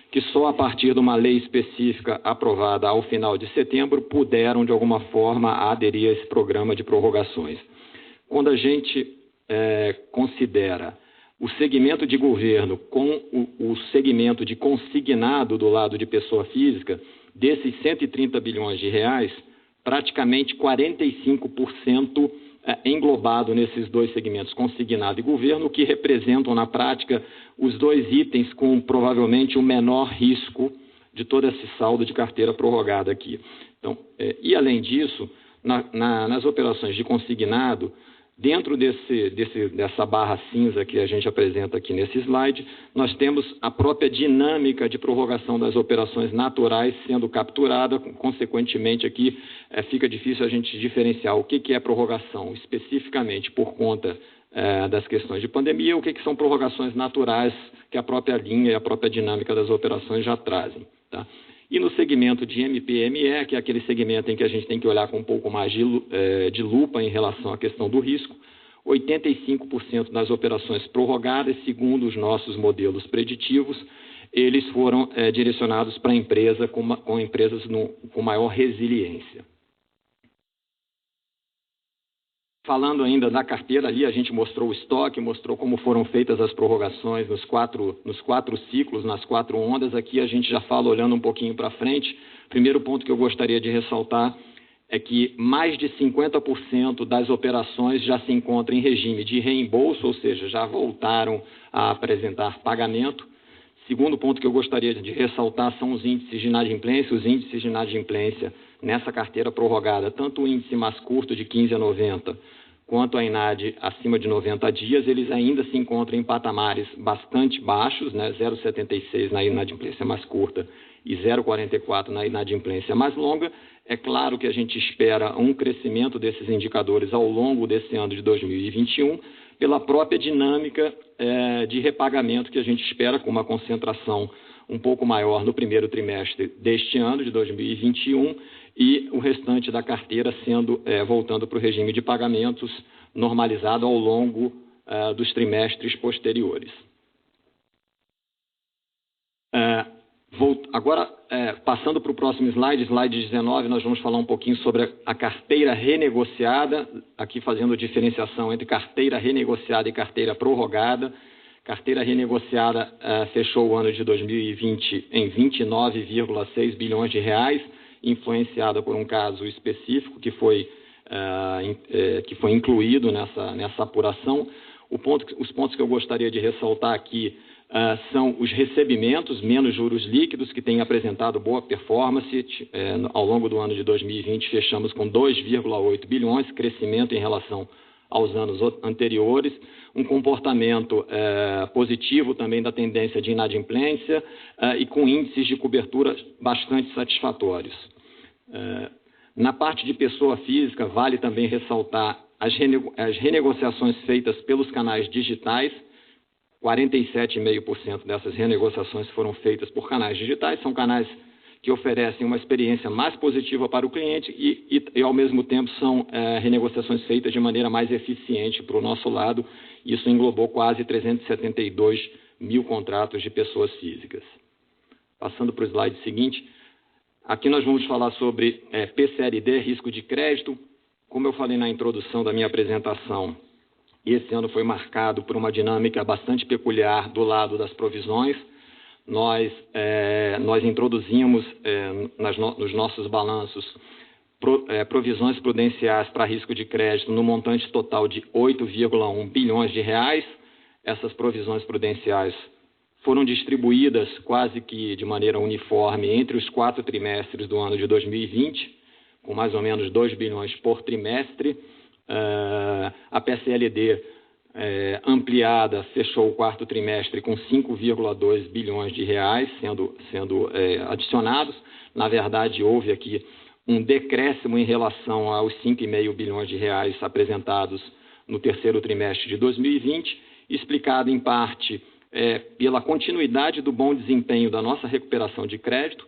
Speaker 3: que só a partir de uma lei específica aprovada ao final de setembro puderam, de alguma forma, aderir a esse programa de prorrogações. Quando a gente considera o segmento de governo com o segmento de consignado do lado de pessoa física, desses 130 bilhões de reais, praticamente 45% englobado nesses 2 segmentos, consignado e governo, que representam, na prática, os 2 itens com provavelmente o menor risco de todo esse saldo de carteira prorrogada aqui. Então, e além disso, nas operações de consignado, dentro dessa barra cinza que a gente apresenta aqui nesse slide, nós temos a própria dinâmica de prorrogação das operações naturais sendo capturada. Consequentemente, aqui fica difícil a gente diferenciar o que é prorrogação especificamente por conta das questões de pandemia, o que são prorrogações naturais que a própria linha e a própria dinâmica das operações já trazem. Tá? E no segmento de MPME, que é aquele segmento em que a gente tem que olhar com um pouco mais de lupa em relação à questão do risco, 85% das operações prorrogadas, segundo os nossos modelos preditivos, eles foram direcionados para empresas com maior resiliência. Falando ainda da carteira ali, a gente mostrou o estoque, mostrou como foram feitas as prorrogações nos quatro ciclos, nas 4 ondas. Aqui a gente já fala olhando um pouquinho para frente. Primeiro ponto que eu gostaria de ressaltar é que mais de 50% das operações já se encontram em regime de reembolso, ou seja, já voltaram a apresentar pagamento. Segundo ponto que eu gostaria de ressaltar são os índices de inadimplência. Os índices de inadimplência nessa carteira prorrogada, tanto o índice mais curto de 15 a 90, quanto a INAD acima de 90 dias, eles ainda se encontram em patamares bastante baixos, né? 0,76 na inadimplência mais curta e 0,44 na inadimplência mais longa. É claro que a gente espera um crescimento desses indicadores ao longo desse ano de 2021, pela própria dinâmica de repagamento que a gente espera, com uma concentração um pouco maior no primeiro trimestre deste ano, de 2021, e o restante da carteira voltando para o regime de pagamentos normalizado ao longo dos trimestres posteriores. Agora, passando para o próximo slide 19, nós vamos falar um pouquinho sobre a carteira renegociada, aqui fazendo diferenciação entre carteira renegociada e carteira prorrogada. Carteira renegociada fechou o ano de 2020 em 29,6 bilhões de reais, influenciada por um caso específico que foi incluído nessa apuração. Os pontos que eu gostaria de ressaltar aqui são os recebimentos menos juros líquidos, que têm apresentado boa performance. Ao longo do ano de 2020, fechamos com 2,8 bilhões, crescimento em relação aos anos anteriores, um comportamento positivo também da tendência de inadimplência e com índices de cobertura bastante satisfatórios. Na parte de pessoa física, vale também ressaltar as renegociações feitas pelos canais digitais. 47,5% dessas renegociações foram feitas por canais digitais, são canais que oferecem uma experiência mais positiva para o cliente e ao mesmo tempo, são renegociações feitas de maneira mais eficiente para o nosso lado. Isso englobou quase 372 mil contratos de pessoas físicas. Passando para o slide seguinte, aqui nós vamos falar sobre PCLD, risco de crédito. Como eu falei na introdução da minha apresentação, esse ano foi marcado por uma dinâmica bastante peculiar do lado das provisões. Nós introduzimos nos nossos balanços provisões prudenciais para risco de crédito no montante total de 8,1 bilhões de reais. Essas provisões prudenciais foram distribuídas quase que de maneira uniforme entre os 4 trimestres do ano de 2020, com mais ou menos 2 bilhões por trimestre. A PCLD ampliada fechou o 4º trimestre com 5,2 bilhões de reais sendo adicionados. Na verdade, houve aqui um decréscimo em relação aos 5,5 bilhões de reais apresentados no 3º trimestre de 2020, explicado em parte pela continuidade do bom desempenho da nossa recuperação de crédito.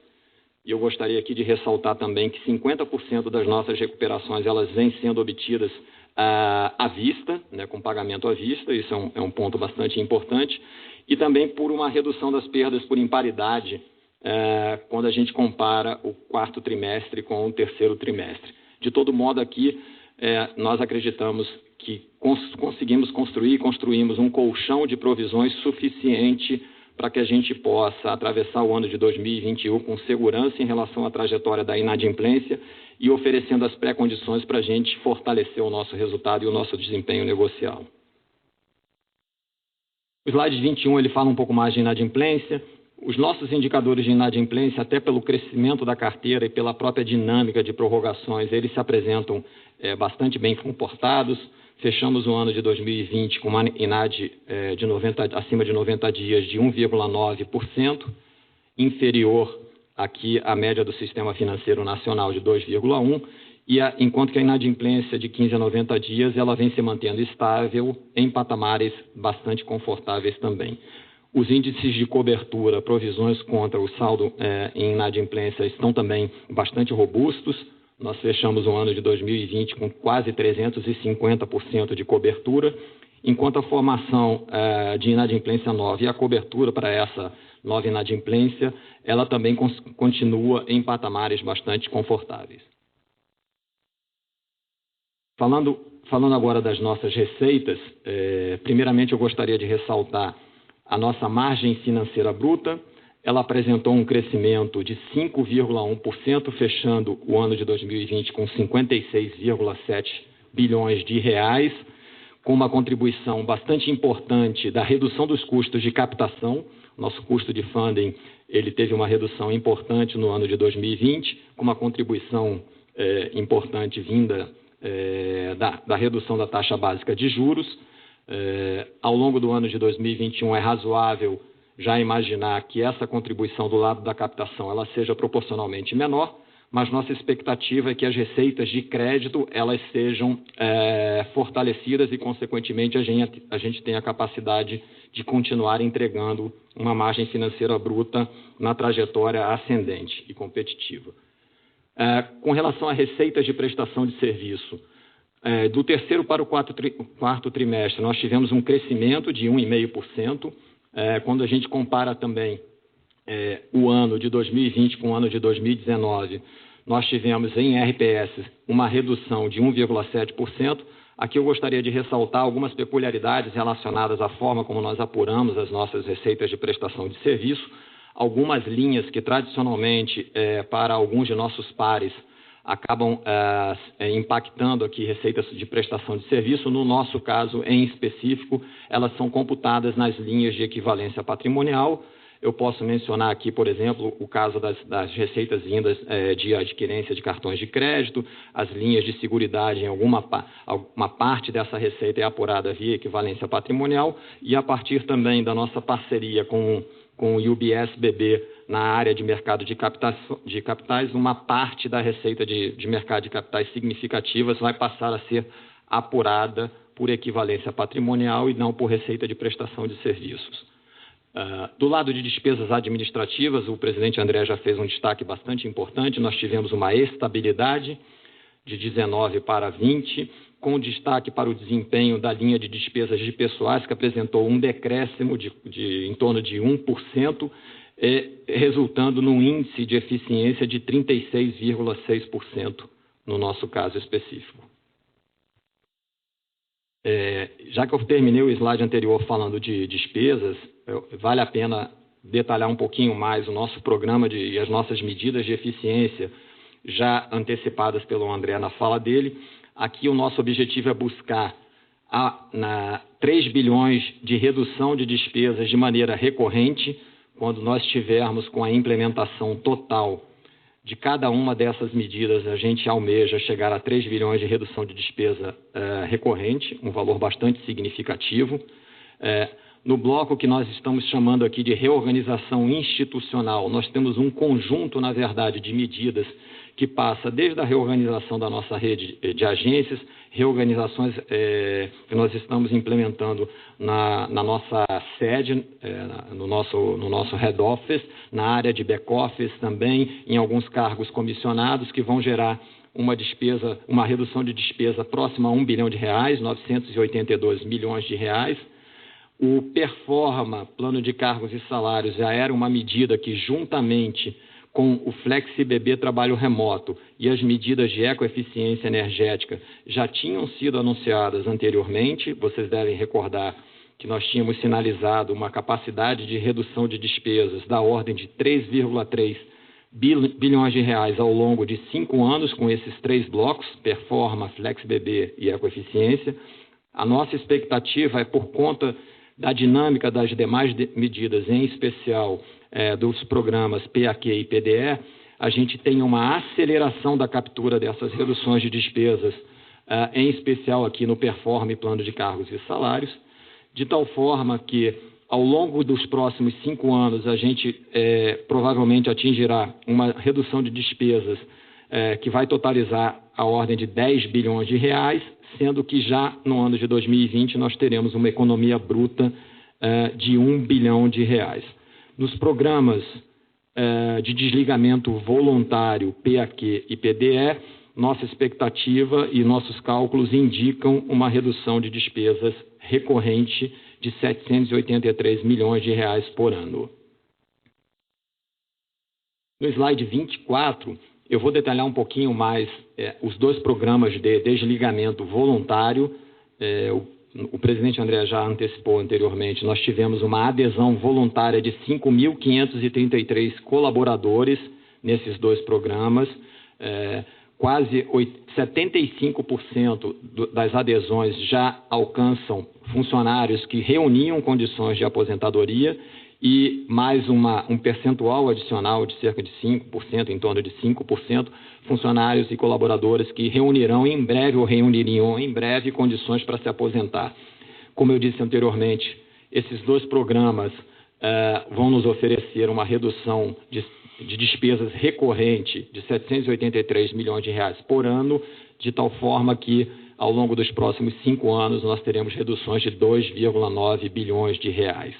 Speaker 3: E eu gostaria aqui de ressaltar também que 50% das nossas recuperações elas vêm sendo obtidas à vista, né, com pagamento à vista. Isso é um ponto bastante importante. E também por uma redução das perdas por imparidade quando a gente compara o 4º trimestre com o 3º trimestre. De todo modo, aqui nós acreditamos que construímos um colchão de provisões suficiente para que a gente possa atravessar o ano de 2021 com segurança em relação à trajetória da inadimplência e oferecendo as pré-condições para a gente fortalecer o nosso resultado e o nosso desempenho negocial. O slide 21 ele fala um pouco mais de inadimplência. Os nossos indicadores de inadimplência, até pelo crescimento da carteira e pela própria dinâmica de prorrogações, eles se apresentam bastante bem comportados. Fechamos o ano de 2020 com uma INAD acima de 90 dias de 1,9%, inferior aqui à média do Sistema Financeiro Nacional de 2,1%, enquanto que a inadimplência de 15 a 90 dias ela vem se mantendo estável em patamares bastante confortáveis também. Os índices de cobertura, provisões contra o saldo em inadimplência estão também bastante robustos. Nós fechamos o ano de 2020 com quase 350% de cobertura, enquanto a formação de inadimplência nova e a cobertura para essa nova inadimplência, ela também continua em patamares bastante confortáveis. Falando agora das nossas receitas, primeiramente eu gostaria de ressaltar a nossa margem financeira bruta. Ela apresentou um crescimento de 5,1%, fechando o ano de 2020 com 56,7 bilhões de reais, com uma contribuição bastante importante da redução dos custos de captação. Nosso custo de funding ele teve uma redução importante no ano de 2020, com uma contribuição importante vinda da redução da taxa básica de juros. Ao longo do ano de 2021 é razoável já imaginar que essa contribuição do lado da captação ela seja proporcionalmente menor, mas nossa expectativa é que as receitas de crédito elas sejam fortalecidas e, consequentemente, a gente tenha a capacidade de continuar entregando uma margem financeira bruta na trajetória ascendente e competitiva. Com relação a receitas de prestação de serviço, do terceiro para o quarto trimestre, nós tivemos um crescimento de 1,5%. Quando a gente compara também o ano de 2020 com o ano de 2019, nós tivemos em RPS uma redução de 1,7%. Aqui eu gostaria de ressaltar algumas peculiaridades relacionadas à forma como nós apuramos as nossas receitas de prestação de serviço. Algumas linhas que tradicionalmente, para alguns de nossos pares, acabam impactando aqui receitas de prestação de serviço. No nosso caso, em específico, elas são computadas nas linhas de equivalência patrimonial. Eu posso mencionar aqui, por exemplo, o caso das receitas vindas de adquirência de cartões de crédito, as linhas de seguridade, uma parte dessa receita é apurada via equivalência patrimonial, e a partir também da nossa parceria com o UBS BB na área de mercado de capitais, uma parte da receita de mercado de capitais significativas vai passar a ser apurada por equivalência patrimonial e não por receita de prestação de serviços. Do lado de despesas administrativas, o presidente André já fez um destaque bastante importante. Nós tivemos uma estabilidade de 19 para 20, com destaque para o desempenho da linha de despesas de pessoais, que apresentou um decréscimo em torno de 1%, resultando num índice de eficiência de 36,6% no nosso caso específico. Já que eu terminei o slide anterior falando de despesas, vale a pena detalhar um pouquinho mais o nosso programa e as nossas medidas de eficiência já antecipadas pelo André na fala dele. Aqui o nosso objetivo é buscar 3 bilhões de redução de despesas de maneira recorrente, quando nós estivermos com a implementação total de cada uma dessas medidas. A gente almeja chegar a 3 bilhões de redução de despesa recorrente, um valor bastante significativo. No bloco que nós estamos chamando aqui de reorganização institucional, nós temos um conjunto, na verdade, de medidas que passa desde a reorganização da nossa rede de agências, reorganizações que nós estamos implementando na nossa sede, no nosso head office, na área de back office também, em alguns cargos comissionados, que vão gerar uma redução de despesa próxima a R$1 bilhão, 982 milhões de reais. O Performa, plano de cargos e salários, já era uma medida que, juntamente com o FlexiBB trabalho remoto e as medidas de ecoeficiência energética, já tinham sido anunciadas anteriormente. Vocês devem recordar que nós tínhamos sinalizado uma capacidade de redução de despesas da ordem de 3,3 bilhões de reais ao longo de 5 anos, com esses 3 blocos, Performa, FlexiBB e ecoeficiência. A nossa expectativa é, por conta da dinâmica das demais medidas, em especial dos programas PAQ e PDE, a gente tem uma aceleração da captura dessas reduções de despesas, em especial aqui no Performe Plano de Cargos e Salários, de tal forma que, ao longo dos próximos 5 anos, a gente provavelmente atingirá uma redução de despesas que vai totalizar a ordem de 10 bilhões de reais, sendo que já no ano de 2020 nós teremos uma economia bruta de 1 bilhão de reais. Nos programas de desligamento voluntário PAQ e PDE, nossa expectativa e nossos cálculos indicam uma redução de despesas recorrente de 783 milhões de reais por ano. No slide 24, eu vou detalhar um pouquinho mais os 2 programas de desligamento voluntário. O presidente André já antecipou anteriormente, nós tivemos uma adesão voluntária de 5.533 colaboradores nesses 2 programas. Quase 75% das adesões já alcançam funcionários que reuniam condições de aposentadoria e mais um percentual adicional de cerca de 5%, em torno de 5%, funcionários e colaboradores que reunirão em breve ou reuniriam em breve condições para se aposentar. Como eu disse anteriormente, esses 2 programas vão nos oferecer uma redução de despesas recorrente de 783 milhões de reais por ano, de tal forma que, ao longo dos próximos 5 anos, nós teremos reduções de 2,9 bilhões de reais.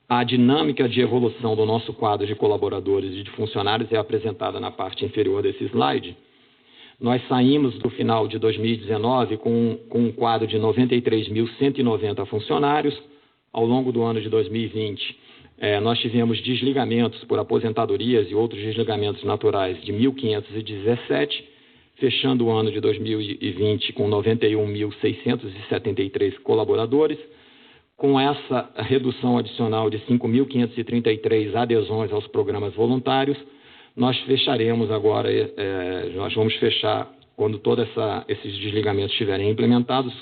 Speaker 3: A dinâmica de evolução do nosso quadro de colaboradores e de funcionários é apresentada na parte inferior desse slide. Nós saímos do final de 2019 com um quadro de 93.190 funcionários. Ao longo do ano de 2020, nós tivemos desligamentos por aposentadorias e outros desligamentos naturais de 1.517, fechando o ano de 2020 com 91.673 colaboradores. Com essa redução adicional de 5.533 adesões aos programas voluntários, nós fecharemos agora, nós vamos fechar, quando todos esses desligamentos estiverem implementados,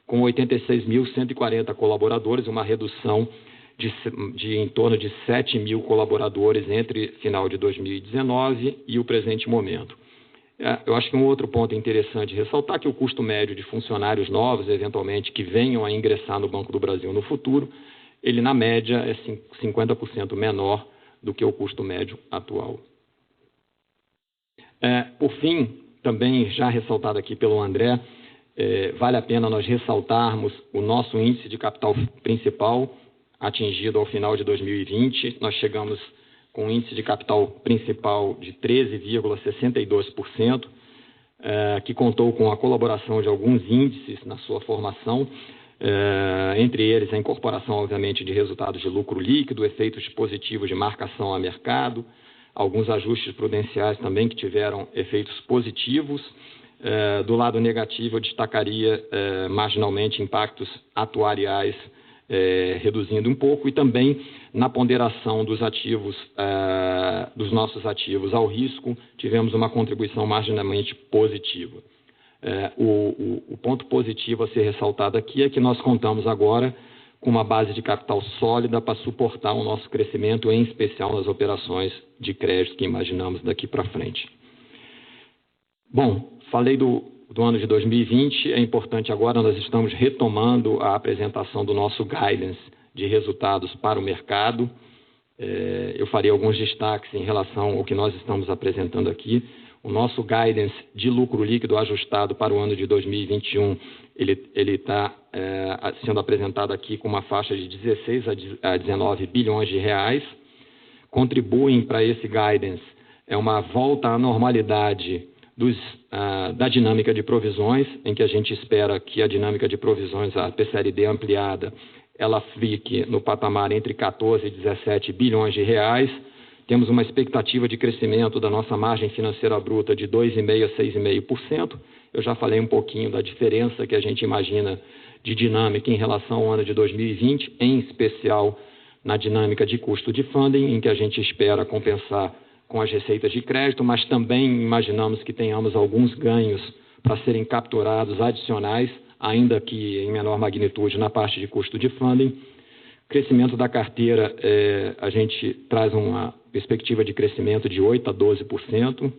Speaker 3: com 86.140 colaboradores, uma redução de em torno de 7.000 colaboradores entre final de 2019 e o presente momento. Eu acho que um outro ponto interessante ressaltar que o custo médio de funcionários novos, eventualmente, que venham a ingressar no Banco do Brasil no futuro, ele, na média, é 50% menor do que o custo médio atual. Por fim, também já ressaltado aqui pelo André, vale a pena nós ressaltarmos o nosso índice de capital principal atingido ao final de 2020. Nós chegamos com um índice de capital principal de 13,62%, que contou com a colaboração de alguns índices na sua formação, entre eles a incorporação, obviamente, de resultados de lucro líquido, efeitos positivos de marcação a mercado, alguns ajustes prudenciais também que tiveram efeitos positivos. Do lado negativo, eu destacaria marginalmente impactos atuariais, reduzindo um pouco, e também na ponderação dos ativos, dos nossos ativos ao risco, tivemos uma contribuição marginalmente positiva. O ponto positivo a ser ressaltado aqui é que nós contamos agora com uma base de capital sólida para suportar o nosso crescimento, em especial nas operações de crédito que imaginamos daqui para frente. Bom, falei do ano de 2020, é importante agora, nós estamos retomando a apresentação do nosso guidance de resultados para o mercado. Eu farei alguns destaques em relação ao que nós estamos apresentando aqui. O nosso guidance de lucro líquido ajustado para o ano de 2021, ele está sendo apresentado aqui com uma faixa de 16 a 19 bilhões de reais. Contribuem para esse guidance uma volta à normalidade da dinâmica de provisões, em que a gente espera que a dinâmica de provisões, a PCLD ampliada, ela fique no patamar entre 14 e 17 bilhões de reais. Temos uma expectativa de crescimento da nossa margem financeira bruta de 2,5% a 6,5%. Eu já falei um pouquinho da diferença que a gente imagina de dinâmica em relação ao ano de 2020, em especial na dinâmica de custo de funding, em que a gente espera compensar com as receitas de crédito, mas também imaginamos que tenhamos alguns ganhos para serem capturados adicionais, ainda que em menor magnitude na parte de custo de funding. Crescimento da carteira, a gente traz uma perspectiva de crescimento de 8% a 12%,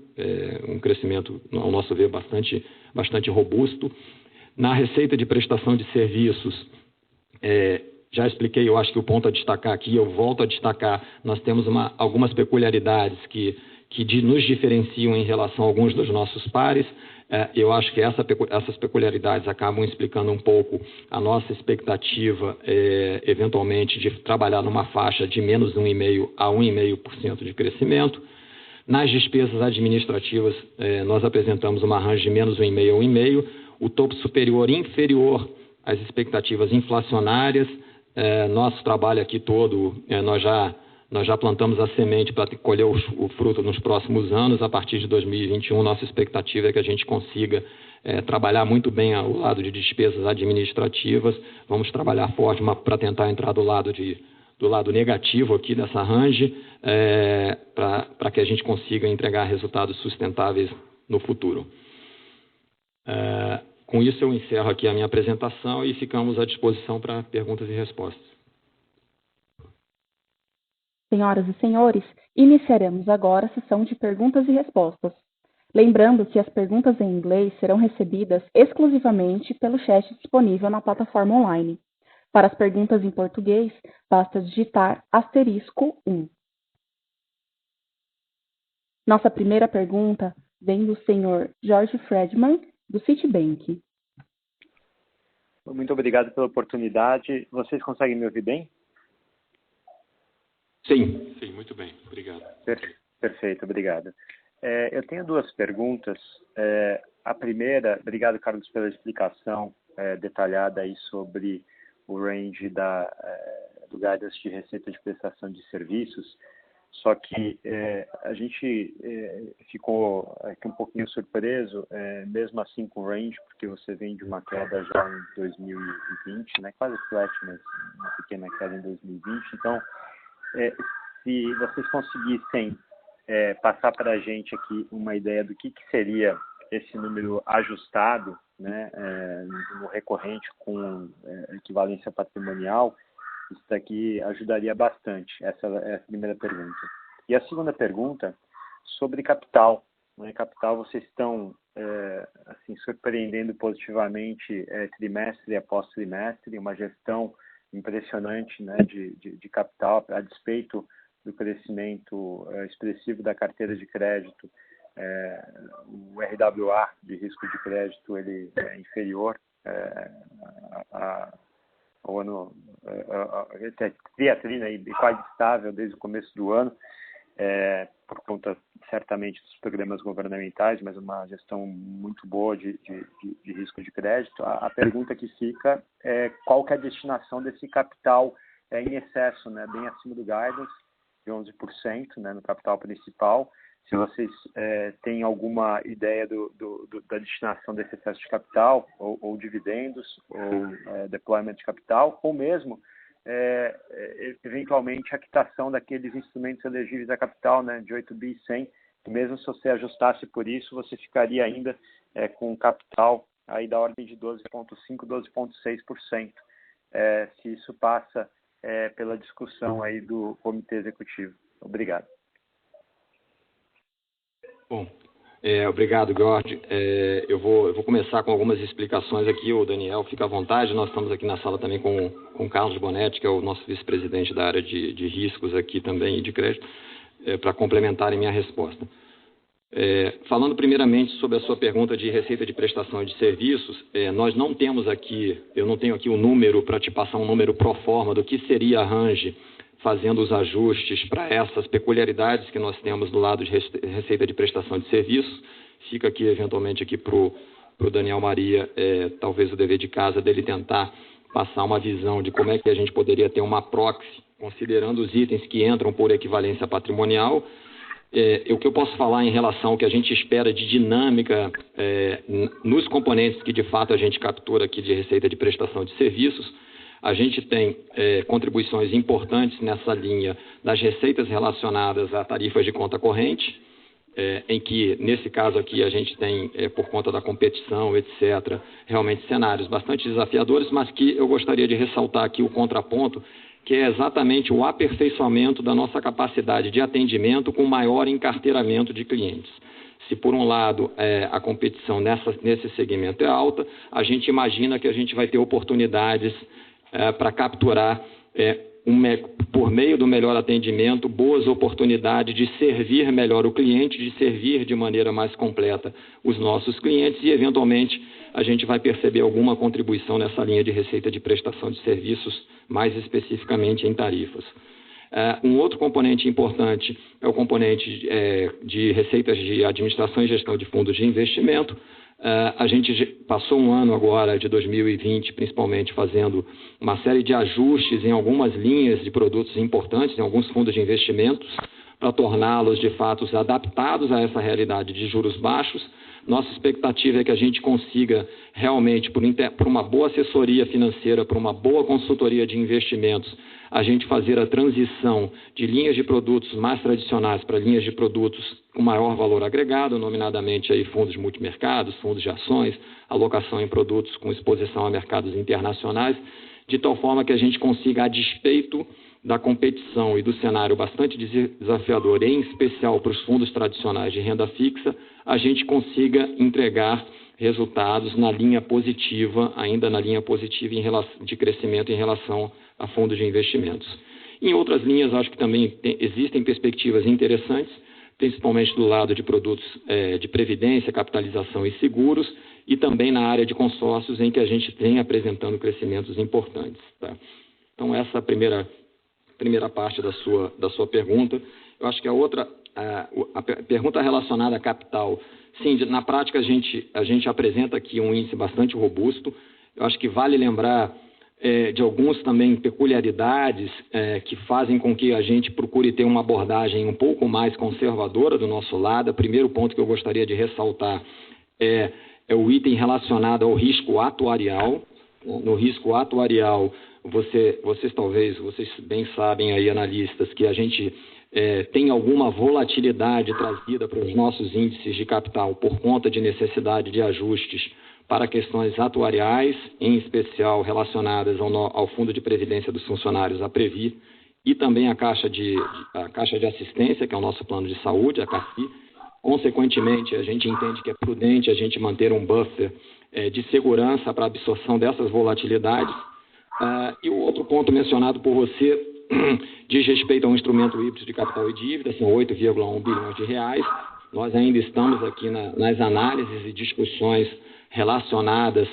Speaker 3: um crescimento, ao nosso ver, bastante robusto. Na receita de prestação de serviços, já expliquei, eu acho que o ponto a destacar aqui, eu volto a destacar, nós temos algumas peculiaridades que nos diferenciam em relação a alguns dos nossos pares. Eu acho que essas peculiaridades acabam explicando um pouco a nossa expectativa, eventualmente, de trabalhar numa faixa de menos 1,5% a 1,5% de crescimento. Nas despesas administrativas, nós apresentamos uma range de menos 1,5% a 1,5%, o topo superior inferior às expectativas inflacionárias. Nosso trabalho aqui todo, nós já plantamos a semente para colher o fruto nos próximos anos. A partir de 2021, nossa expectativa é que a gente consiga trabalhar muito bem ao lado de despesas administrativas. Vamos trabalhar forte para tentar entrar do lado negativo aqui dessa range, para que a gente consiga entregar resultados sustentáveis no futuro. Com isso, eu encerro aqui a minha apresentação e ficamos à disposição para perguntas e respostas.
Speaker 1: Senhoras e senhores, iniciaremos agora a sessão de perguntas e respostas. Lembrando que as perguntas em inglês serão recebidas exclusivamente pelo chat disponível na plataforma online. Para as perguntas em português, basta digitar *1. Nossa primeira pergunta vem do senhor Jorge Friedman, do Citibank.
Speaker 4: Muito obrigado pela oportunidade. Vocês conseguem me ouvir bem?
Speaker 3: Sim.
Speaker 2: Sim, muito bem. Obrigado.
Speaker 4: Perfeito, obrigado. Eu tenho duas perguntas. A primeira, obrigado, Carlos, pela explicação detalhada aí sobre o range do guidance de receita de prestação de serviços. Só que a gente ficou aqui um pouquinho surpreso, mesmo assim com o range, porque você vem de uma queda já em 2020, né? Quase flat, mas uma pequena queda em 2020. Então, se vocês conseguissem passar para a gente aqui uma ideia do que seria esse número ajustado, né, no recorrente com equivalência patrimonial, isso daqui ajudaria bastante. Essa é a primeira pergunta. E a segunda pergunta, sobre capital. Né? Capital, vocês estão assim, surpreendendo positivamente trimestre após trimestre, uma gestão impressionante, né, de capital, a despeito do crescimento expressivo da carteira de crédito. O RWA de risco de crédito ele é inferior ao ano triatrina e quase estável desde o começo do ano, por conta certamente dos programas governamentais, mas uma gestão muito boa de risco de crédito. A pergunta que fica é qual que é a destinação desse capital em excesso, né, bem acima do guidance, de 11%, né, no capital principal. Se vocês têm alguma ideia da destinação desse excesso de capital, ou dividendos, ou deployment de capital, ou mesmo, eventualmente, a quitação daqueles instrumentos elegíveis a capital, né, de 8 bi 100, que mesmo se você ajustasse por isso, você ficaria ainda com um capital aí da ordem de 12,5%, 12,6%. Se isso passa pela discussão aí do Comitê Executivo. Obrigado.
Speaker 3: Bom, obrigado, Jorge. Eu vou começar com algumas explicações aqui. O Daniel, fica à vontade. Nós estamos aqui na sala também com o Carlos Bonetti, que é o nosso vice-presidente da área de riscos aqui também e de crédito, para complementarem minha resposta. Falando primeiramente sobre a sua pergunta de receita de prestação de serviços, nós não temos aqui, eu não tenho aqui um número para te passar um número pro forma do que seria a range fazendo os ajustes para essas peculiaridades que nós temos do lado de receita de prestação de serviços. Fica aqui, eventualmente, aqui para o Daniel Maria, talvez o dever de casa dele tentar passar uma visão de como é que a gente poderia ter uma proxy, considerando os itens que entram por equivalência patrimonial. O que eu posso falar em relação ao que a gente espera de dinâmica nos componentes que, de fato, a gente captura aqui de receita de prestação de serviços. A gente tem contribuições importantes nessa linha das receitas relacionadas a tarifas de conta corrente, em que, nesse caso aqui, a gente tem, por conta da competição, etc., realmente cenários bastante desafiadores, mas que eu gostaria de ressaltar aqui o contraponto, que é exatamente o aperfeiçoamento da nossa capacidade de atendimento com maior encarteiramento de clientes. Se, por um lado, a competição nesse segmento é alta, a gente imagina que a gente vai ter oportunidades para capturar, por meio do melhor atendimento, boas oportunidades de servir melhor o cliente, de servir de maneira mais completa os nossos clientes e, eventualmente, a gente vai perceber alguma contribuição nessa linha de receita de prestação de serviços, mais especificamente em tarifas. Um outro componente importante é o componente de receitas de administração e gestão de fundos de investimento. A gente passou um ano agora, de 2020, principalmente, fazendo uma série de ajustes em algumas linhas de produtos importantes, em alguns fundos de investimentos, para torná-los, de fato, adaptados a essa realidade de juros baixos. Nossa expectativa é que a gente consiga realmente, por uma boa assessoria financeira, por uma boa consultoria de investimentos, a gente fazer a transição de linhas de produtos mais tradicionais para linhas de produtos com maior valor agregado, nomeadamente aí fundos multimercados, fundos de ações, alocação em produtos com exposição a mercados internacionais, de tal forma que a gente consiga, a despeito da competição e do cenário bastante desafiador, em especial para os fundos tradicionais de renda fixa, a gente consiga entregar resultados na linha positiva, ainda na linha positiva de crescimento em relação a fundos de investimentos. Em outras linhas, acho que também existem perspectivas interessantes, principalmente do lado de produtos de previdência, capitalização e seguros, e também na área de consórcios, em que a gente vem apresentando crescimentos importantes. Tá? Então, essa é a primeira parte da sua pergunta. Eu acho que a pergunta relacionada a capital, sim, na prática a gente apresenta aqui um índice bastante robusto. Eu acho que vale lembrar de algumas também peculiaridades que fazem com que a gente procure ter uma abordagem um pouco mais conservadora do nosso lado. O primeiro ponto que eu gostaria de ressaltar é o item relacionado ao risco atuarial. No risco atuarial, vocês bem sabem aí, analistas, que a gente tem alguma volatilidade trazida para os nossos índices de capital por conta de necessidade de ajustes para questões atuariais, em especial relacionadas ao Fundo de Previdência dos Funcionários, a Previ, e também a Caixa de Assistência, que é o nosso plano de saúde, a CACI. Consequentemente, a gente entende que é prudente a gente manter um buffer de segurança para a absorção dessas volatilidades. E o outro ponto mencionado por você diz respeito a um instrumento híbrido de capital e dívida, são 8,1 bilhões de reais. Nós ainda estamos aqui nas análises e discussões relacionadas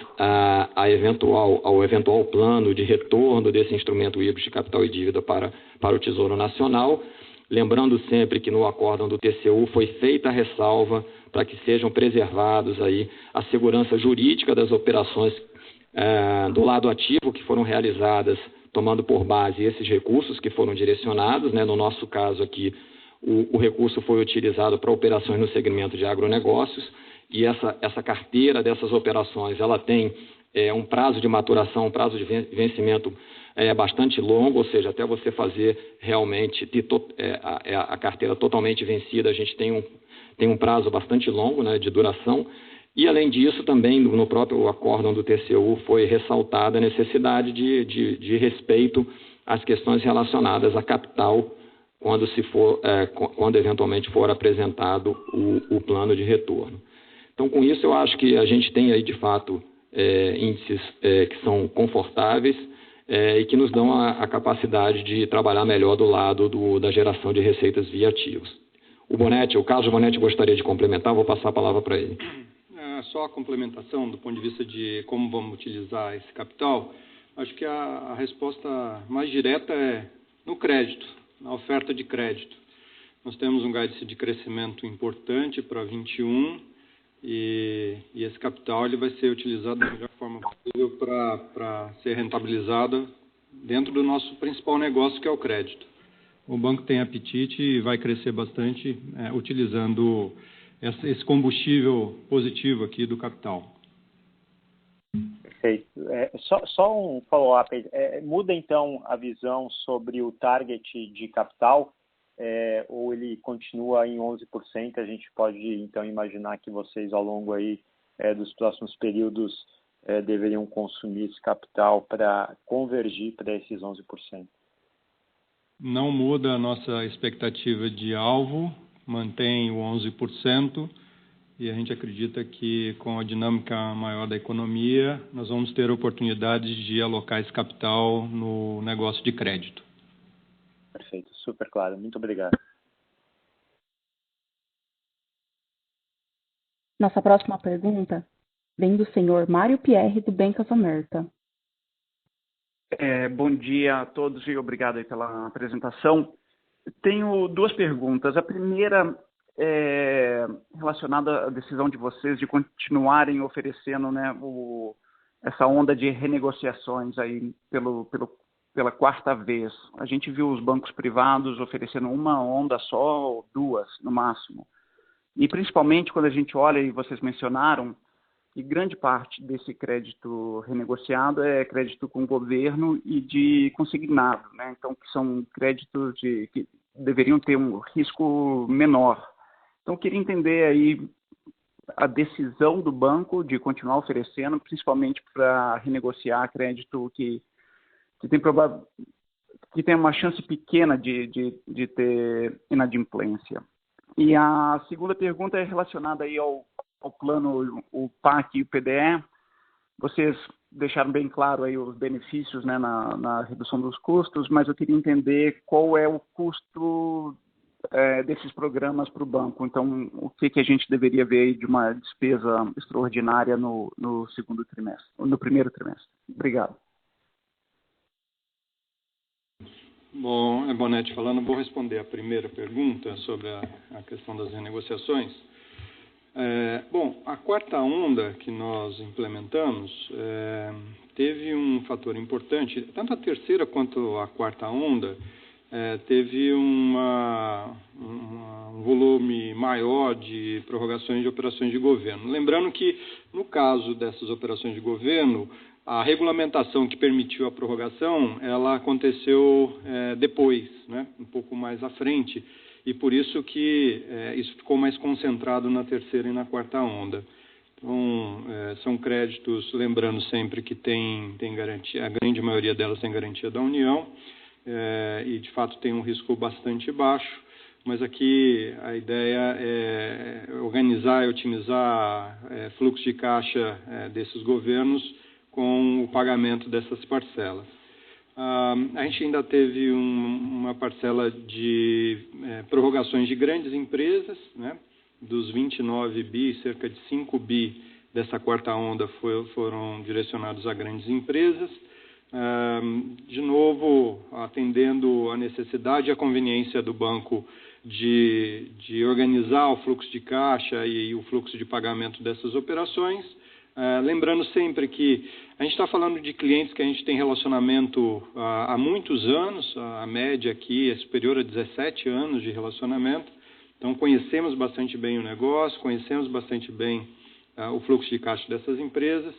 Speaker 3: ao eventual plano de retorno desse instrumento híbrido de capital e dívida para o Tesouro Nacional. Lembrando sempre que no acórdão do TCU foi feita a ressalva para que sejam preservados aí a segurança jurídica das operações do lado ativo que foram realizadas, tomando por base esses recursos que foram direcionados, né? No nosso caso aqui, o recurso foi utilizado para operações no segmento de agronegócios, e essa carteira dessas operações, ela tem um prazo de maturação, um prazo de vencimento bastante longo, ou seja, até você fazer realmente a carteira totalmente vencida, a gente tem um prazo bastante longo, né, de duração. E, além disso, também no próprio acórdão do TCU foi ressaltada a necessidade de respeito às questões relacionadas a capital quando eventualmente for apresentado o plano de retorno. Então, com isso, eu acho que a gente tem aí, de fato, índices que são confortáveis e que nos dão a capacidade de trabalhar melhor do lado da geração de receitas via ativos. O Carlos Bonetti gostaria de complementar, vou passar a palavra para ele.
Speaker 5: Só a complementação do ponto de vista de como vamos utilizar esse capital, acho que a resposta mais direta é no crédito, na oferta de crédito. Nós temos um guidance de crescimento importante para 21 e esse capital ele vai ser utilizado da melhor forma possível para ser rentabilizado dentro do nosso principal negócio, que é o crédito.
Speaker 2: O banco tem apetite e vai crescer bastante utilizando esse combustível positivo aqui do capital.
Speaker 4: Perfeito. Só um follow-up. Muda, então, a visão sobre o target de capital ou ele continua em 11%? A gente pode, então, imaginar que vocês, ao longo aí, dos próximos períodos, deveriam consumir esse capital para convergir para esses 11%?
Speaker 5: não muda a nossa expectativa de alvo, mantém o 11%, e a gente acredita que com a dinâmica maior da economia, nós vamos ter oportunidades de alocar esse capital no negócio de crédito.
Speaker 4: Perfeito, super claro. Muito obrigado.
Speaker 1: Nossa próxima pergunta vem do senhor Mário Pierre, do Bank of America.
Speaker 6: Bom dia a todos e obrigado aí pela apresentação. Tenho duas perguntas. A primeira é relacionada à decisão de vocês de continuarem oferecendo, né, essa onda de renegociações aí pela quarta vez. A gente viu os bancos privados oferecendo uma onda só ou duas no máximo. E principalmente quando a gente olha, e vocês mencionaram, que grande parte desse crédito renegociado é crédito com o governo e de consignado, né? Então, que são créditos que deveriam ter um risco menor. Então, eu queria entender aí a decisão do banco de continuar oferecendo, principalmente para renegociar crédito que tem uma chance pequena de ter inadimplência. E a segunda pergunta é relacionada aí ao plano, o PAC e o PDE. Vocês deixaram bem claro aí os benefícios, né, na redução dos custos, mas eu queria entender qual é o custo desses programas para o banco. Então, o que a gente deveria ver aí de uma despesa extraordinária no segundo trimestre, no primeiro trimestre. Obrigado.
Speaker 5: Bom, Bonetti falando, vou responder a primeira pergunta sobre a questão das renegociações. Bom, a quarta onda que nós implementamos teve um fator importante, tanto a terceira quanto a quarta onda teve um volume maior de prorrogações de operações de governo. Lembrando que, no caso dessas operações de governo, a regulamentação que permitiu a prorrogação, ela aconteceu depois, né, um pouco mais à frente, e por isso que isso ficou mais concentrado na terceira e na quarta onda. Então, são créditos, lembrando sempre que tem garantia, a grande maioria delas tem garantia da União, e de fato tem um risco bastante baixo, mas aqui a ideia é organizar e otimizar fluxo de caixa desses governos com o pagamento dessas parcelas. A gente ainda teve uma parcela de prorrogações de grandes empresas, né? Dos 29 bi, cerca de 5 bi dessa quarta onda foram direcionados a grandes empresas, de novo atendendo a necessidade e a conveniência do banco de organizar o fluxo de caixa e o fluxo de pagamento dessas operações. Lembrando sempre que a gente está falando de clientes que a gente tem relacionamento há muitos anos, a média aqui é superior a 17 anos de relacionamento, então conhecemos bastante bem o negócio, conhecemos bastante bem o fluxo de caixa dessas empresas,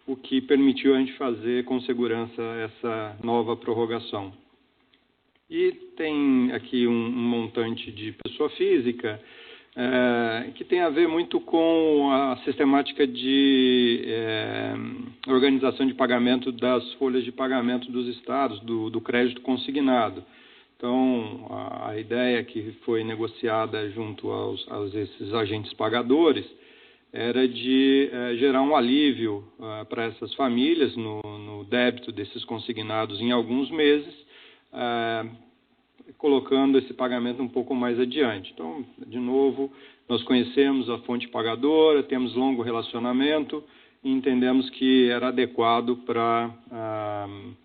Speaker 5: o que permitiu a gente fazer com segurança essa nova prorrogação. E tem aqui um montante de pessoa física, que tem a ver muito com a sistemática de organização de pagamento das folhas de pagamento dos estados, do crédito consignado. Então, a ideia que foi negociada junto aos esses agentes pagadores era de gerar um alívio para essas famílias no débito desses consignados em alguns meses, colocando esse pagamento um pouco mais adiante. Então, de novo, nós conhecemos a fonte pagadora, temos longo relacionamento e entendemos que era adequado para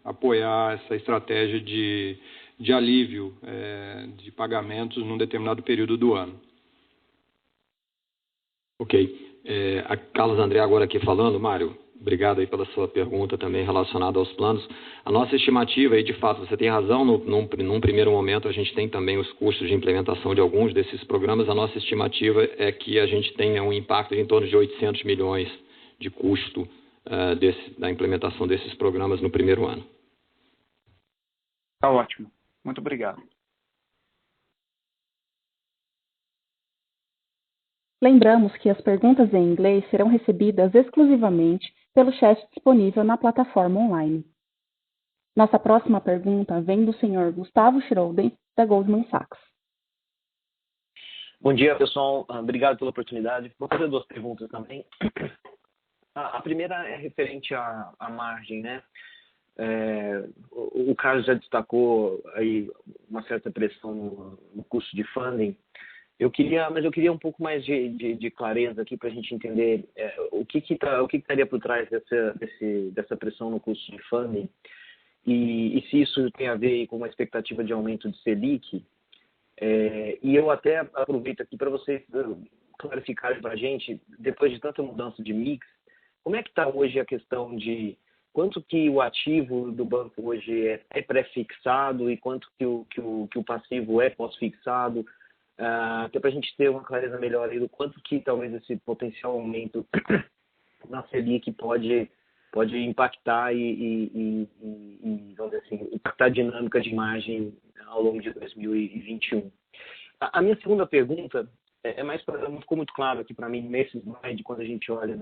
Speaker 5: apoiar essa estratégia de alívio de pagamentos num determinado período do ano.
Speaker 3: Ok. A Carlos André agora aqui falando, Mário. Obrigado aí pela sua pergunta também relacionada aos planos. A nossa estimativa, e de fato você tem razão, num primeiro momento a gente tem também os custos de implementação de alguns desses programas. A nossa estimativa é que a gente tenha um impacto de em torno de 800 milhões de custo da implementação desses programas no primeiro ano.
Speaker 6: Está ótimo. Muito obrigado.
Speaker 1: Lembramos que as perguntas em inglês serão recebidas exclusivamente pelo chat disponível na plataforma online. Nossa próxima pergunta vem do senhor Gustavo Schroden, da Goldman Sachs.
Speaker 7: Bom dia, pessoal. Obrigado pela oportunidade. Vou fazer 2 perguntas também. A primeira é referente à margem, né? O Carlos já destacou aí uma certa pressão no custo de funding. Eu queria um pouco mais de clareza aqui para a gente entender o que estaria por trás dessa pressão no custo de funding e se isso tem a ver com uma expectativa de aumento de Selic. E eu até aproveito aqui para vocês clarificarem para a gente, depois de tanta mudança de mix, como é que está hoje a questão de quanto que o ativo do banco hoje é pré-fixado e quanto que o passivo é pós-fixado, até para a gente ter uma clareza melhor aí do quanto que talvez esse potencial aumento na Selic pode impactar e vamos dizer assim, impactar a dinâmica de margem ao longo de 2021. A minha segunda pergunta não ficou muito claro aqui para mim nesse slide, quando a gente olha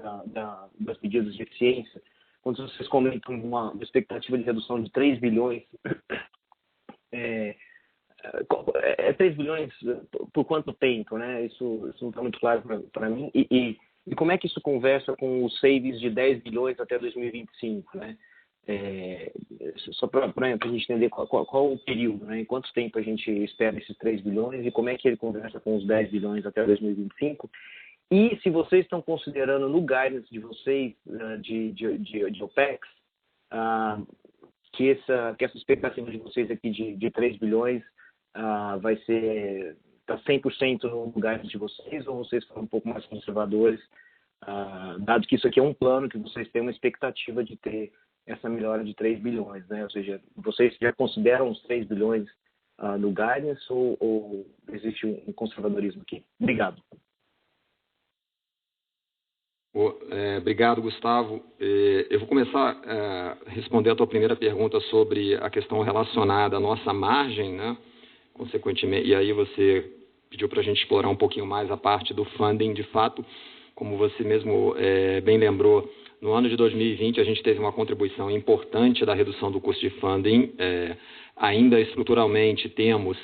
Speaker 7: das medidas de eficiência, quando vocês comentam uma expectativa de redução de 3 bilhões, 3 bilhões por quanto tempo, né? Isso não está muito claro para mim. E como é que isso conversa com os savings de 10 bilhões até 2025, né? Só para a gente entender qual o período, né? Em quanto tempo a gente espera esses 3 bilhões e como é que ele conversa com os 10 bilhões até 2025. E se vocês estão considerando no guidance de vocês de OPEX, que essa expectativa de vocês aqui de 3 bilhões vai ser está 100% no guidance de vocês, ou vocês foram um pouco mais conservadores, dado que isso aqui é um plano, que vocês têm uma expectativa de ter essa melhora de 3 bilhões, né? Ou seja, vocês já consideram os 3 bilhões no guidance ou existe um conservadorismo aqui? Obrigado.
Speaker 3: Obrigado, Gustavo. Eu vou começar a responder a tua primeira pergunta sobre a questão relacionada à nossa margem, né? Consequentemente, e aí você pediu para a gente explorar um pouquinho mais a parte do funding. De fato, como você mesmo bem lembrou, no ano de 2020 a gente teve uma contribuição importante da redução do custo de funding. Ainda estruturalmente temos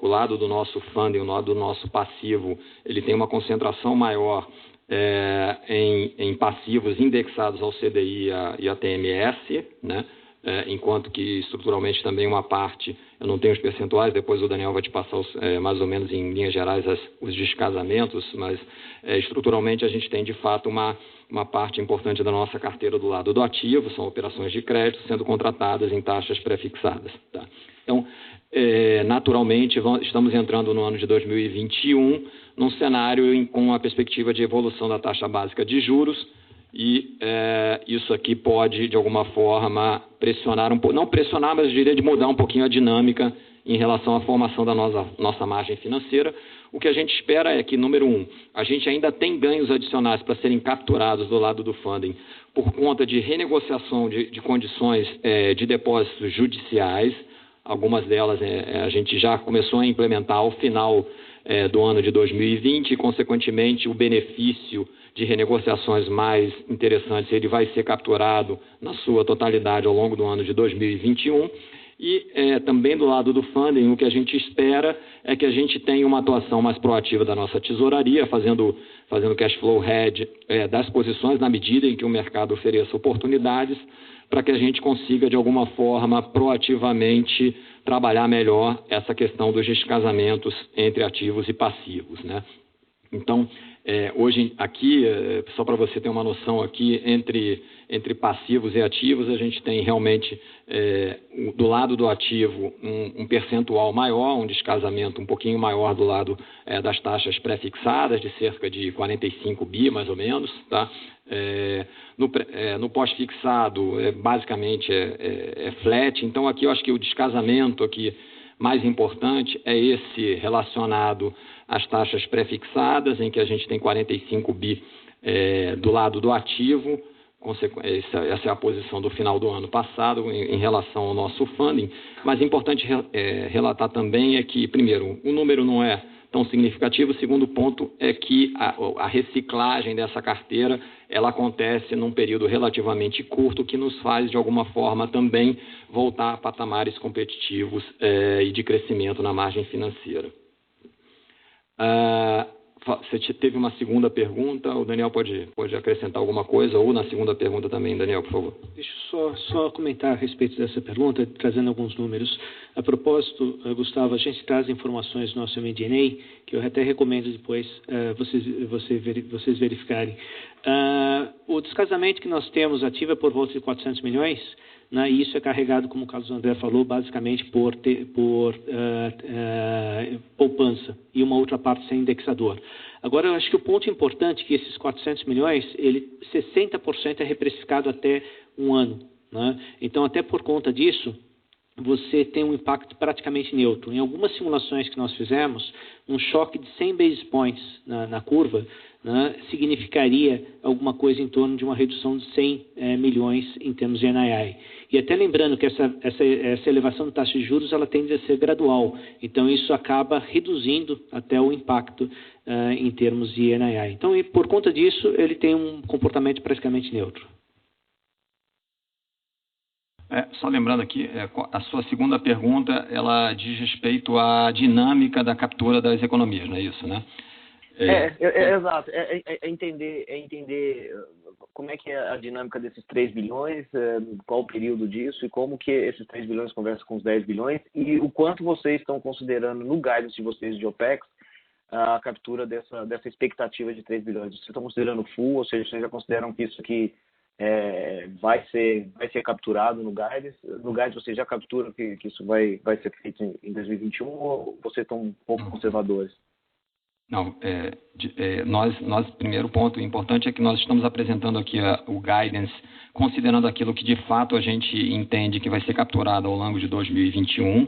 Speaker 3: o lado do nosso funding, o lado do nosso passivo, ele tem uma concentração maior em passivos indexados ao CDI e a TMS, né? Enquanto que estruturalmente também uma parte, eu não tenho os percentuais, depois o Daniel vai te passar mais ou menos em linhas gerais os descasamentos, mas estruturalmente a gente tem de fato uma parte importante da nossa carteira do lado do ativo, são operações de crédito sendo contratadas em taxas pré-fixadas. Tá? Então, naturalmente, estamos entrando no ano de 2021 num cenário com a perspectiva de evolução da taxa básica de juros, e isso aqui pode, de alguma forma, pressionar um pouco, não pressionar, mas eu diria de mudar um pouquinho a dinâmica em relação à formação da nossa margem financeira. O que a gente espera é que, número 1, a gente ainda tem ganhos adicionais para serem capturados do lado do funding por conta de renegociação de condições de depósitos judiciais. Algumas delas a gente já começou a implementar ao final do ano de 2020 e, consequentemente, o benefício de renegociações mais interessantes ele vai ser capturado na sua totalidade ao longo do ano de 2021. E também do lado do funding, o que a gente espera é que a gente tenha uma atuação mais proativa da nossa tesouraria, fazendo cash flow hedge das posições na medida em que o mercado ofereça oportunidades, para que a gente consiga, de alguma forma, proativamente trabalhar melhor essa questão dos descasamentos entre ativos e passivos, né? Então, hoje aqui, só para você ter uma noção aqui, entre passivos e ativos, a gente tem realmente, do lado do ativo, um percentual maior, um descasamento um pouquinho maior do lado das taxas pré-fixadas, de cerca de 45 bi, mais ou menos, tá? No pós-fixado, basicamente é flat. Então, aqui eu acho que o descasamento aqui mais importante é esse relacionado às taxas pré-fixadas, em que a gente tem 45 bi do lado do ativo. Essa é a posição do final do ano passado em relação ao nosso funding. Mas é importante relatar também é que, primeiro, o número não é tão significativa. O segundo ponto é que a reciclagem dessa carteira ela acontece num período relativamente curto, que nos faz, de alguma forma, também voltar a patamares competitivos e de crescimento na margem financeira. Você teve uma segunda pergunta, o Daniel pode acrescentar alguma coisa, ou na segunda pergunta também, Daniel, por favor.
Speaker 8: Deixa eu só comentar a respeito dessa pergunta, trazendo alguns números. A propósito, Gustavo, a gente traz informações no nosso MD&A, que eu até recomendo depois vocês verificarem. O descasamento que nós temos ativo é por volta de 400 milhões, né, e isso é carregado, como o Carlos André falou, basicamente por poupança e uma outra parte sem indexador. Agora, eu acho que o ponto importante é que esses 400 milhões, 60% é reprecificado até um ano, né? Então, até por conta disso, você tem um impacto praticamente neutro. Em algumas simulações que nós fizemos, um choque de 100 basis points na curva, né, significaria alguma coisa em torno de uma redução de 100 milhões em termos de NII. E até lembrando que essa elevação de taxa de juros ela tende a ser gradual, então isso acaba reduzindo até o impacto em termos de NII. Então, e por conta disso, ele tem um comportamento praticamente neutro.
Speaker 3: Só lembrando aqui, a sua segunda pergunta, ela diz respeito à dinâmica da captura das economias, não é isso, né?
Speaker 7: Exato. É entender como é que é a dinâmica desses 3 bilhões, qual o período disso e como que esses 3 bilhões conversam com os 10 bilhões e o quanto vocês estão considerando no guidance de vocês de OPEX a captura dessa expectativa de 3 bilhões. Vocês estão considerando full, ou seja, vocês já consideram que isso aqui vai ser capturado no guidance? No guidance vocês já capturam que isso vai ser feito em 2021 ou vocês estão um pouco conservadores?
Speaker 3: Não, nós, primeiro ponto importante é que nós estamos apresentando aqui o guidance, considerando aquilo que de fato a gente entende que vai ser capturado ao longo de 2021.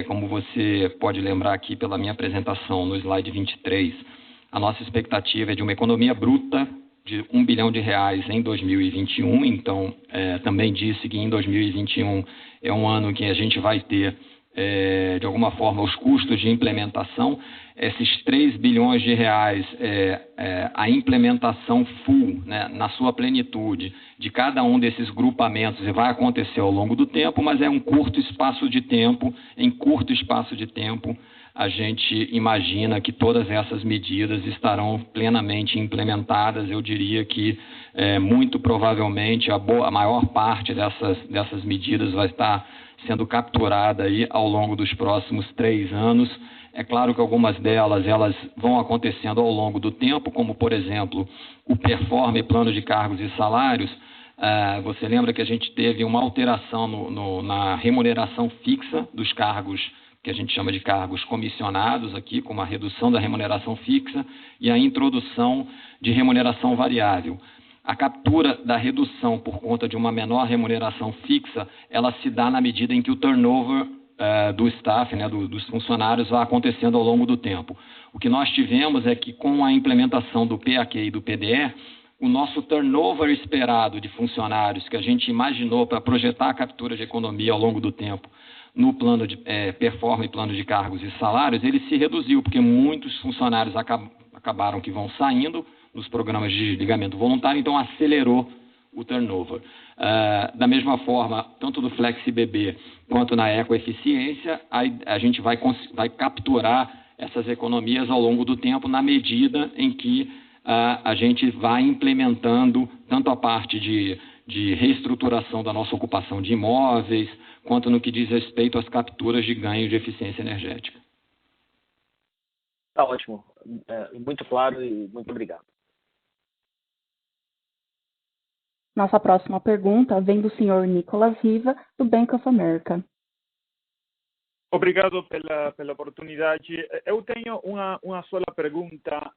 Speaker 3: Como você pode lembrar aqui pela minha apresentação no slide 23, a nossa expectativa é de uma economia bruta de R$1 bilhão em 2021, então também disse que em 2021 é um ano que a gente vai ter de alguma forma os custos de implementação. Esses R$3 bilhões a implementação full, né, na sua plenitude de cada um desses grupamentos vai acontecer ao longo do tempo, mas é um curto espaço de tempo. Em curto espaço de tempo a gente imagina que todas essas medidas estarão plenamente implementadas. Eu diria que muito provavelmente a maior parte dessas medidas vai estar sendo capturada aí ao longo dos próximos 3 anos. É claro que algumas delas elas vão acontecendo ao longo do tempo, como, por exemplo, o Perform Plano de Cargos e Salários. Você lembra que a gente teve uma alteração na remuneração fixa dos cargos, que a gente chama de cargos comissionados aqui, com uma redução da remuneração fixa e a introdução de remuneração variável. A captura da redução por conta de uma menor remuneração fixa, ela se dá na medida em que o turnover do staff, né, dos funcionários, vai acontecendo ao longo do tempo. O que nós tivemos é que com a implementação do PAQ e do PDE, o nosso turnover esperado de funcionários que a gente imaginou para projetar a captura de economia ao longo do tempo no plano de Perform e plano de cargos e salários, ele se reduziu, porque muitos funcionários acabaram que vão saindo nos programas de desligamento voluntário, então acelerou o turnover. Da mesma forma, tanto do FlexiBB quanto na ecoeficiência, a gente vai capturar essas economias ao longo do tempo na medida em que a gente vai implementando tanto a parte de reestruturação da nossa ocupação de imóveis, quanto no que diz respeito às capturas de ganho de eficiência energética.
Speaker 7: Tá ótimo. Muito claro e muito obrigado.
Speaker 1: Nossa próxima pergunta vem do senhor Nicolas Riva, do Bank of America.
Speaker 9: Obrigado pela oportunidade. Eu tenho uma só pergunta.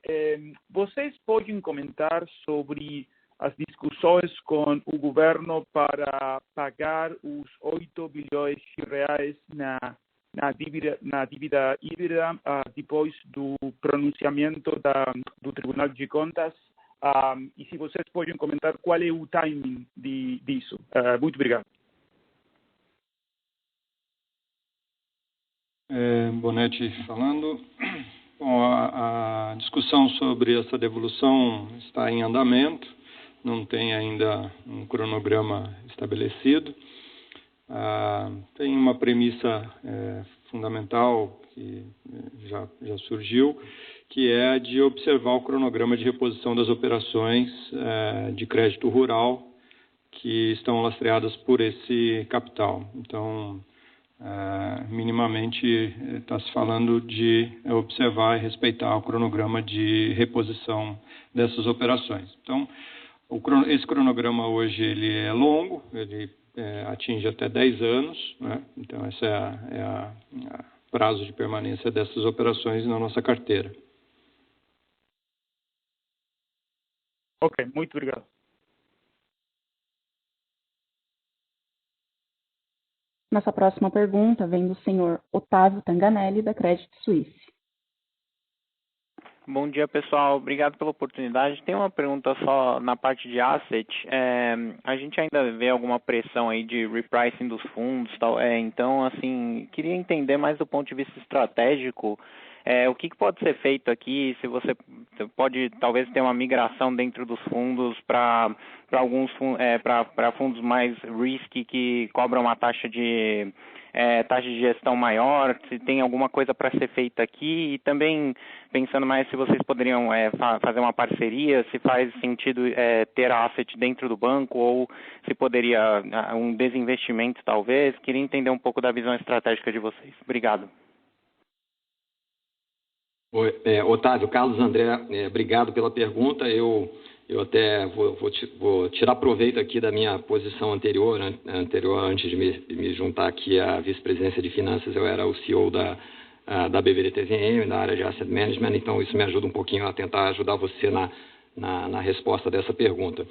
Speaker 9: Vocês podem comentar sobre as discussões com o governo para pagar os 8 bilhões de reais na dívida híbrida depois do pronunciamento do Tribunal de Contas? E se vocês podem comentar qual é o timing disso. Muito obrigado.
Speaker 5: Bonetti falando. Bom, a discussão sobre essa devolução está em andamento, não tem ainda um cronograma estabelecido. Tem uma premissa fundamental que já surgiu, que é a de observar o cronograma de reposição das operações de crédito rural que estão lastreadas por esse capital. Então, minimamente está se falando de observar e respeitar o cronograma de reposição dessas operações. Então, esse cronograma hoje ele é longo, ele atinge até 10 anos, né? Então esse é o prazo de permanência dessas operações na nossa carteira.
Speaker 9: Ok, muito obrigado.
Speaker 1: Nossa próxima pergunta vem do senhor Otávio Tanganelli, da Credit Suisse.
Speaker 10: Bom dia, pessoal. Obrigado pela oportunidade. Tem uma pergunta só na parte de asset. A gente ainda vê alguma pressão aí de repricing dos fundos, tal. Então, assim, queria entender mais do ponto de vista estratégico, o que pode ser feito aqui, se você pode talvez ter uma migração dentro dos fundos para alguns para fundos mais risky que cobram uma taxa de gestão maior, se tem alguma coisa para ser feita aqui, e também pensando mais se vocês poderiam fazer uma parceria, se faz sentido ter asset dentro do banco ou se poderia um desinvestimento talvez. Queria entender um pouco da visão estratégica de vocês. Obrigado.
Speaker 3: Oi, Otávio, Carlos André, obrigado pela pergunta. Eu até vou tirar proveito aqui da minha posição anterior, antes de me juntar aqui à vice-presidência de finanças. Eu era o CEO da BBDTVM, da área de Asset Management, então isso me ajuda um pouquinho a tentar ajudar você na resposta dessa pergunta.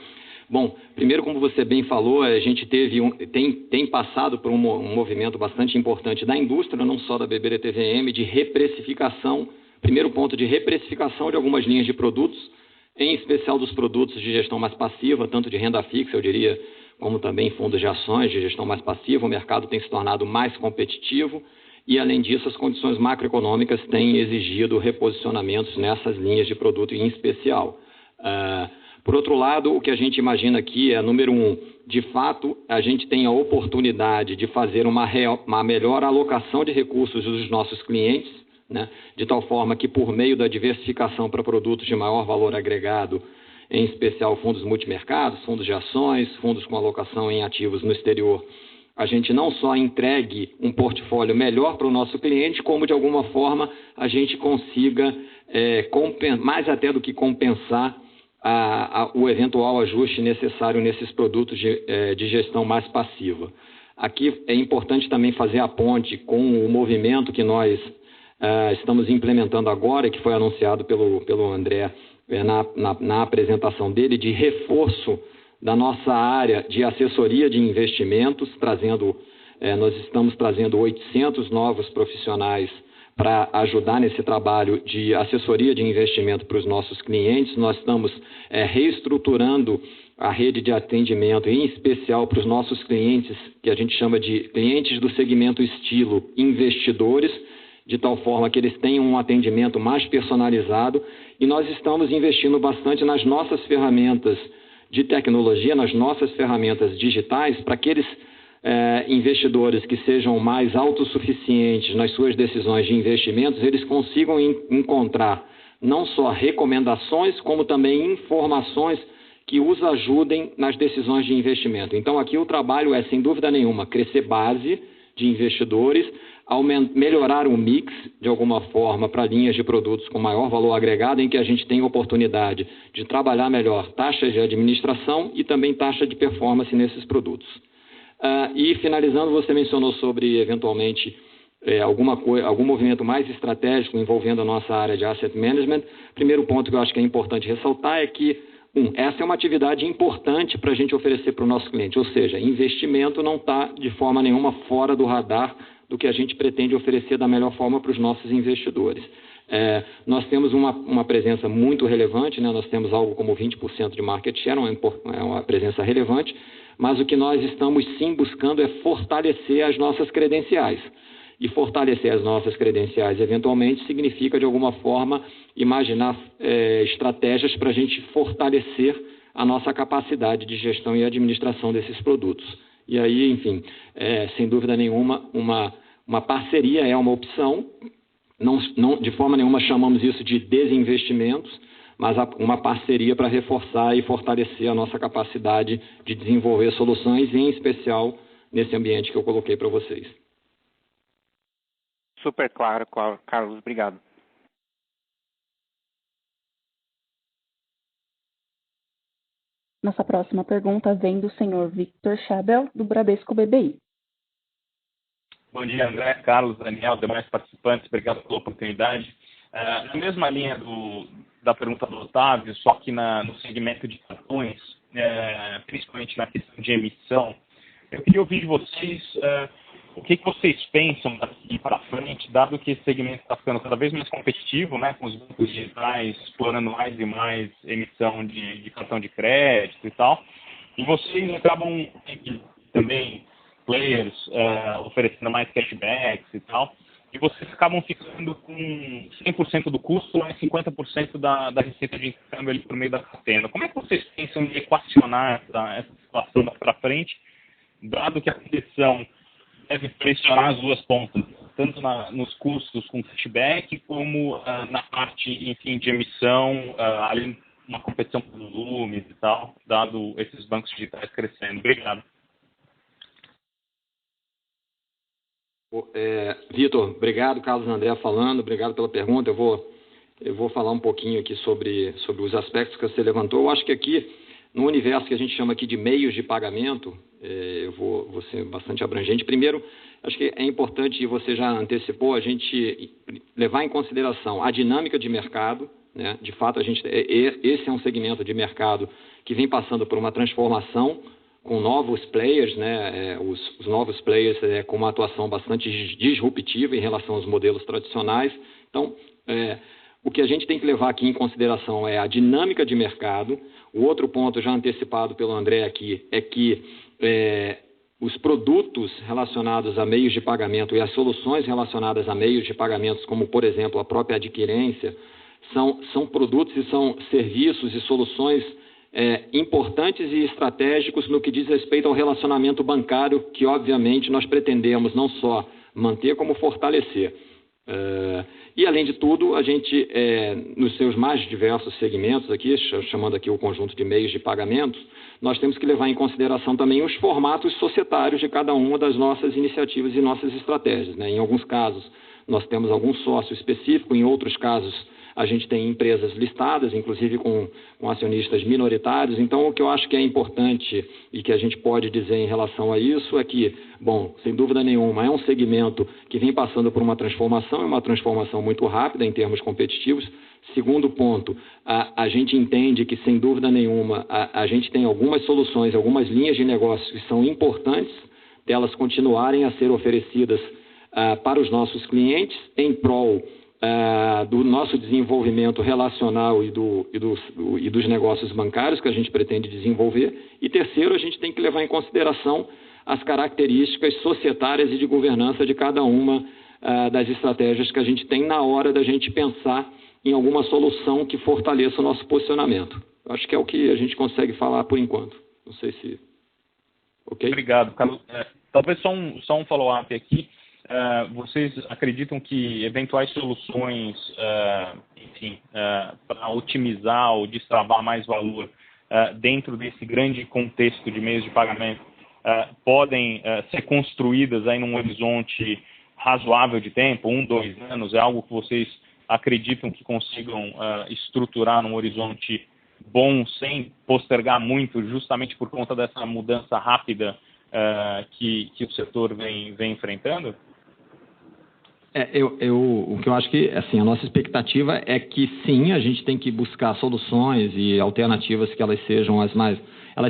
Speaker 3: Bom, primeiro, como você bem falou, a gente tem passado por um movimento bastante importante da indústria, não só da BBDTVM, de reprecificação, primeiro ponto de reprecificação de algumas linhas de produtos, em especial dos produtos de gestão mais passiva, tanto de renda fixa, eu diria, como também fundos de ações de gestão mais passiva. O mercado tem se tornado mais competitivo e, além disso, as condições macroeconômicas têm exigido reposicionamentos nessas linhas de produto em especial. Por outro lado, o que a gente imagina aqui é, número um, de fato, a gente tem a oportunidade de fazer uma melhor alocação de recursos dos nossos clientes, né, de tal forma que, por meio da diversificação para produtos de maior valor agregado, em especial fundos multimercados, fundos de ações, fundos com alocação em ativos no exterior, a gente não só entregue um portfólio melhor para o nosso cliente, como, de alguma forma, a gente consiga, mais até do que compensar, o eventual ajuste necessário nesses produtos de gestão mais passiva. Aqui é importante também fazer a ponte com o movimento que nós estamos implementando agora, que foi anunciado pelo André na apresentação dele, de reforço da nossa área de assessoria de investimentos, nós estamos trazendo 800 novos profissionais para ajudar nesse trabalho de assessoria de investimento para os nossos clientes. Nós estamos reestruturando a rede de atendimento, em especial para os nossos clientes, que a gente chama de clientes do segmento estilo investidores, de tal forma que eles tenham um atendimento mais personalizado, e nós estamos investindo bastante nas nossas ferramentas de tecnologia, nas nossas ferramentas digitais, para aqueles investidores que sejam mais autossuficientes nas suas decisões de investimentos, eles consigam encontrar não só recomendações, como também informações que os ajudem nas decisões de investimento. Então, aqui o trabalho é, sem dúvida nenhuma, crescer base de investidores, melhorar o mix, de alguma forma, para linhas de produtos com maior valor agregado, em que a gente tem oportunidade de trabalhar melhor taxas de administração e também taxa de performance nesses produtos. E, finalizando, você mencionou sobre, eventualmente, algum movimento mais estratégico envolvendo a nossa área de Asset Management. Primeiro ponto que eu acho que é importante ressaltar é que, essa é uma atividade importante para a gente oferecer para o nosso cliente, ou seja, investimento não está de forma nenhuma fora do radar do que a gente pretende oferecer da melhor forma para os nossos investidores. Nós temos uma presença muito relevante, né? Nós temos algo como 20% de market share, é uma presença relevante, mas o que nós estamos sim buscando é fortalecer as nossas credenciais. E fortalecer as nossas credenciais, eventualmente, significa, de alguma forma, imaginar estratégias para a gente fortalecer a nossa capacidade de gestão e administração desses produtos. E aí, enfim, sem dúvida nenhuma, uma parceria é uma opção. Não, de forma nenhuma chamamos isso de desinvestimentos, mas uma parceria para reforçar e fortalecer a nossa capacidade de desenvolver soluções, em especial nesse ambiente que eu coloquei para vocês.
Speaker 10: Super claro, Carlos. Obrigado.
Speaker 1: Nossa próxima pergunta vem do senhor Victor Schabel, do Bradesco BBI.
Speaker 11: Bom dia, André, Carlos, Daniel, demais participantes, obrigado pela oportunidade. Na mesma linha da pergunta do Otávio, só que no segmento de cartões, principalmente na questão de emissão, eu queria ouvir de vocês o que vocês pensam daqui para frente, dado que esse segmento está ficando cada vez mais competitivo, né, com os bancos digitais explorando mais e mais emissão de cartão de crédito e tal, e vocês acabam também players oferecendo mais cashbacks e tal, e vocês acabam ficando com 100% do custo, mais 50% da receita de intercâmbio ali por meio da catena. Como é que vocês pensam em equacionar essa situação para frente, dado que a competição deve pressionar as duas pontas, tanto nos custos com cashback, como na parte, enfim, de emissão, além de uma competição por volumes e tal, dado esses bancos digitais crescendo? Obrigado.
Speaker 3: Vitor, obrigado. Carlos André falando, obrigado pela pergunta. Eu vou falar um pouquinho aqui sobre os aspectos que você levantou. Eu acho que aqui, no universo que a gente chama aqui de meios de pagamento, eu vou ser bastante abrangente. Primeiro, acho que é importante, e você já antecipou, a gente levar em consideração a dinâmica de mercado, né? De fato, esse é um segmento de mercado que vem passando por uma transformação com novos players, né? Os novos players com uma atuação bastante disruptiva em relação aos modelos tradicionais. Então, o que a gente tem que levar aqui em consideração é a dinâmica de mercado. O outro ponto, já antecipado pelo André aqui, é que os produtos relacionados a meios de pagamento e as soluções relacionadas a meios de pagamentos, como, por exemplo, a própria adquirência, são produtos e são serviços e soluções importantes e estratégicos no que diz respeito ao relacionamento bancário, que, obviamente, nós pretendemos não só manter, como fortalecer. E, além de tudo, a gente, nos seus mais diversos segmentos aqui, chamando aqui o conjunto de meios de pagamentos, nós temos que levar em consideração também os formatos societários de cada uma das nossas iniciativas e nossas estratégias, né? Em alguns casos, nós temos algum sócio específico, em outros casos, a gente tem empresas listadas, inclusive com acionistas minoritários. Então, o que eu acho que é importante e que a gente pode dizer em relação a isso é que, bom, sem dúvida nenhuma, é um segmento que vem passando por uma transformação muito rápida em termos competitivos. Segundo ponto, a gente entende que, sem dúvida nenhuma, a gente tem algumas soluções, algumas linhas de negócio que são importantes delas continuarem a ser oferecidas para os nossos clientes em prol do nosso desenvolvimento relacional e dos negócios bancários que a gente pretende desenvolver. E terceiro, a gente tem que levar em consideração as características societárias e de governança de cada uma das estratégias que a gente tem na hora da gente pensar em alguma solução que fortaleça o nosso posicionamento. Acho que é o que a gente consegue falar por enquanto. Não sei se... Ok?
Speaker 11: Obrigado, Carlos. Talvez só um follow-up aqui. Vocês acreditam que eventuais soluções, para otimizar ou destravar mais valor dentro desse grande contexto de meios de pagamento podem ser construídas aí num horizonte razoável de tempo, 1, 2 anos? É algo que vocês acreditam que consigam estruturar num horizonte bom, sem postergar muito, justamente por conta dessa mudança rápida que o setor vem enfrentando?
Speaker 3: O que eu acho que, assim, a nossa expectativa é que sim, a gente tem que buscar soluções e alternativas que elas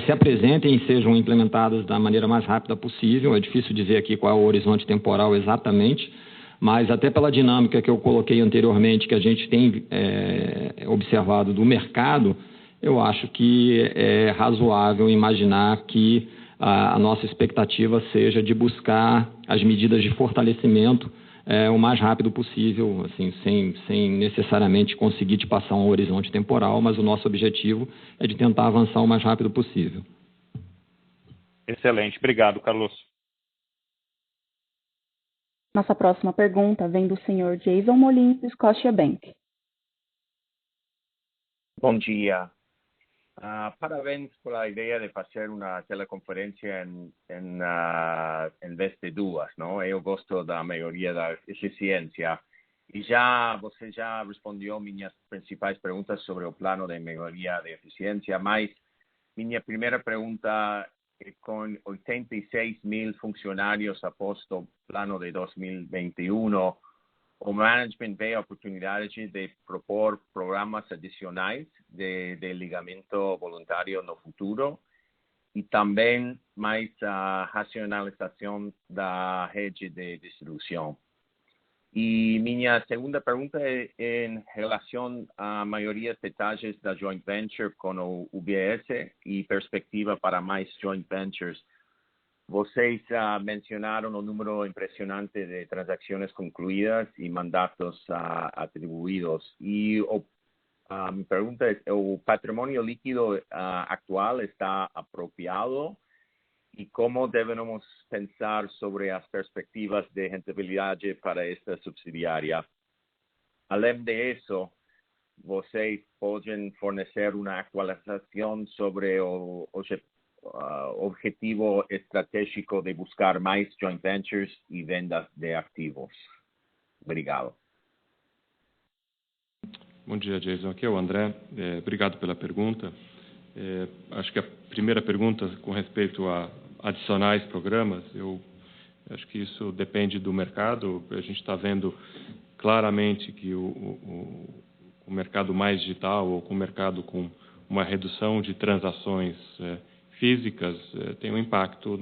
Speaker 3: se apresentem e sejam implementadas da maneira mais rápida possível. É difícil dizer aqui qual é o horizonte temporal exatamente, mas até pela dinâmica que eu coloquei anteriormente, que a gente tem observado do mercado, eu acho que é razoável imaginar que a nossa expectativa seja de buscar as medidas de fortalecimento o mais rápido possível, assim, sem necessariamente conseguir te passar um horizonte temporal, mas o nosso objetivo é de tentar avançar o mais rápido possível.
Speaker 11: Excelente. Obrigado, Carlos.
Speaker 1: Nossa próxima pergunta vem do senhor Jason Molins, do Scotiabank.
Speaker 12: Bom dia. Parabéns por a ideia de fazer uma teleconferência em vez de duas, não? Eu gosto da maioria da eficiência. E você já respondeu minhas principais perguntas sobre o plano de melhoria de eficiência, mas minha primeira pergunta é: com 86 mil funcionários após o plano de 2021, o management vê a oportunidade de propor programas adicionais de ligamento voluntário no futuro e também mais a racionalização da rede de distribuição. E minha segunda pergunta é em relação à maioria de detalhes da joint venture com o UBS e perspectiva para mais joint ventures. Vocês mencionaram o número impressionante de transações concluídas e mandatos atribuídos. E minha pergunta é: o patrimônio líquido atual está apropriado? E como devemos pensar sobre as perspectivas de rentabilidade para esta subsidiária? Além disso, vocês podem fornecer uma atualização sobre o objetivo estratégico de buscar mais joint ventures e vendas de ativos. Obrigado.
Speaker 2: Bom dia, Jason. Aqui é o André. Obrigado pela pergunta. Acho que a primeira pergunta com respeito a adicionais programas, eu acho que isso depende do mercado. A gente está vendo claramente que o mercado mais digital ou com o mercado com uma redução de transações físicas tem um impacto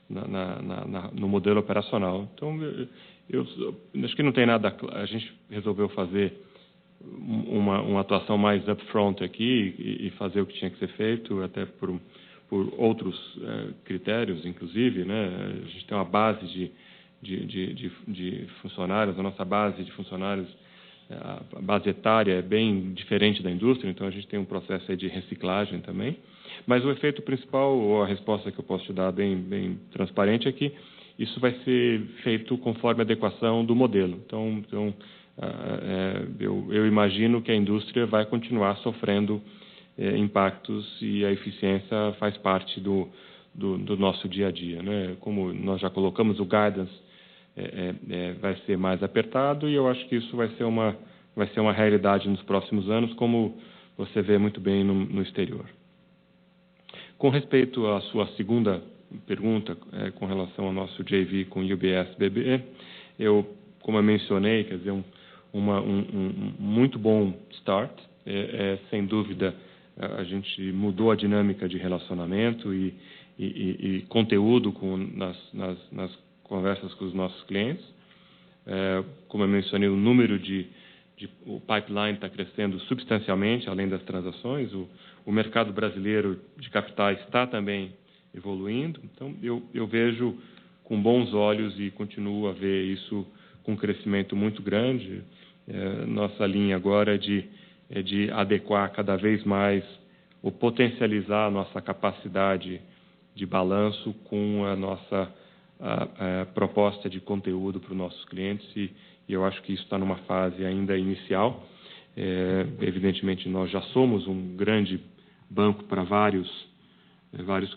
Speaker 2: no modelo operacional. Então, eu acho que não tem nada. A gente resolveu fazer uma atuação mais upfront aqui e fazer o que tinha que ser feito, até por outros critérios, inclusive, né? A gente tem uma base de funcionários, a nossa base de funcionários, a base etária é bem diferente da indústria, então a gente tem um processo aí de reciclagem também. Mas o efeito principal, ou a resposta que eu posso te dar bem transparente, é que isso vai ser feito conforme a adequação do modelo. Então eu imagino que a indústria vai continuar sofrendo impactos e a eficiência faz parte do nosso dia a dia, né? Como nós já colocamos, o guidance vai ser mais apertado e eu acho que isso vai ser uma realidade nos próximos anos, como você vê muito bem no exterior. Com respeito à sua segunda pergunta, com relação ao nosso JV com UBS BB, como eu mencionei, quer dizer, um muito bom start. Sem dúvida, a gente mudou a dinâmica de relacionamento e conteúdo nas conversas com os nossos clientes. Como eu mencionei, o número o pipeline está crescendo substancialmente, além das transações. O mercado brasileiro de capitais está também evoluindo. Então, eu vejo com bons olhos e continuo a ver isso com um crescimento muito grande. Nossa linha agora é de adequar cada vez mais ou potencializar a nossa capacidade de balanço com a nossa proposta de conteúdo para os nossos clientes e eu acho que isso está numa fase ainda inicial. Evidentemente, nós já somos um grande banco para vários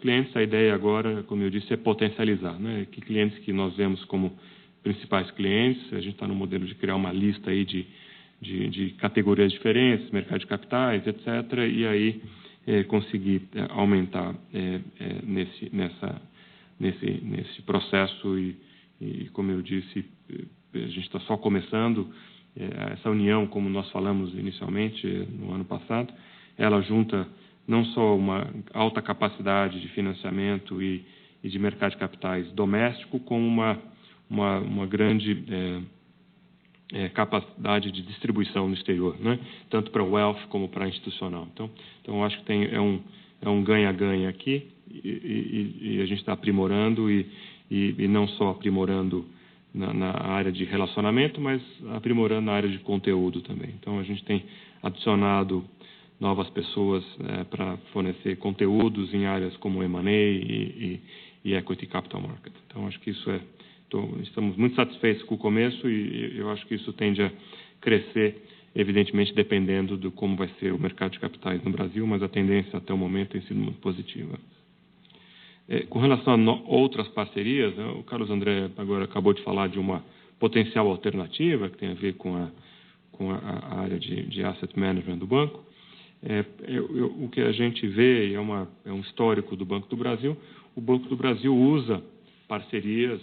Speaker 2: clientes. A ideia agora, como eu disse, é potencializar, né? Que clientes que nós vemos como principais clientes, a gente está no modelo de criar uma lista aí de categorias diferentes, mercado de capitais, etc., e aí conseguir aumentar nesse processo e, como eu disse, a gente está só começando. Essa união, como nós falamos inicialmente no ano passado, ela junta não só uma alta capacidade de financiamento e de mercado de capitais doméstico, como uma grande capacidade de distribuição no exterior, né? Tanto para o wealth como para institucional. Então acho que é um ganha-ganha aqui e a gente está aprimorando e não só aprimorando na área de relacionamento, mas aprimorando na área de conteúdo também. Então, a gente tem adicionado novas pessoas para fornecer conteúdos em áreas como M&A e Equity Capital Market. Então, acho que isso estamos muito satisfeitos com o começo e eu acho que isso tende a crescer, evidentemente, dependendo de como vai ser o mercado de capitais no Brasil, mas a tendência até o momento tem sido muito positiva. Com relação a outras parcerias, né, o Carlos André agora acabou de falar de uma potencial alternativa que tem a ver com a área de asset management do banco. O que a gente vê é um histórico do Banco do Brasil. O Banco do Brasil usa parcerias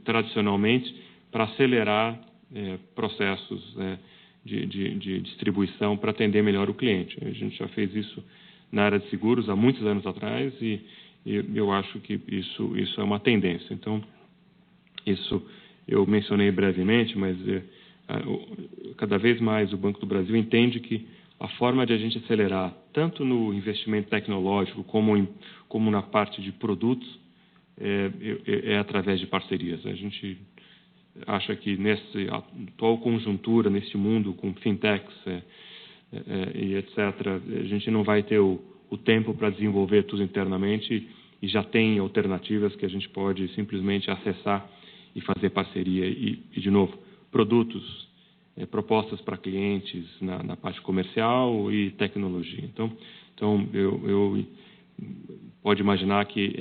Speaker 2: tradicionalmente para acelerar processos de distribuição para atender melhor o cliente. A gente já fez isso na área de seguros há muitos anos atrás e eu acho que isso é uma tendência. Então, isso eu mencionei brevemente, mas cada vez mais o Banco do Brasil entende que a forma de a gente acelerar, tanto no investimento tecnológico como na parte de produtos, é através de parcerias. A gente acha que nessa atual conjuntura, neste mundo com fintechs e etc., a gente não vai ter o tempo para desenvolver tudo internamente e já tem alternativas que a gente pode simplesmente acessar e fazer parceria. E de novo, produtos, propostas para clientes na parte comercial e tecnologia. Então eu pode imaginar que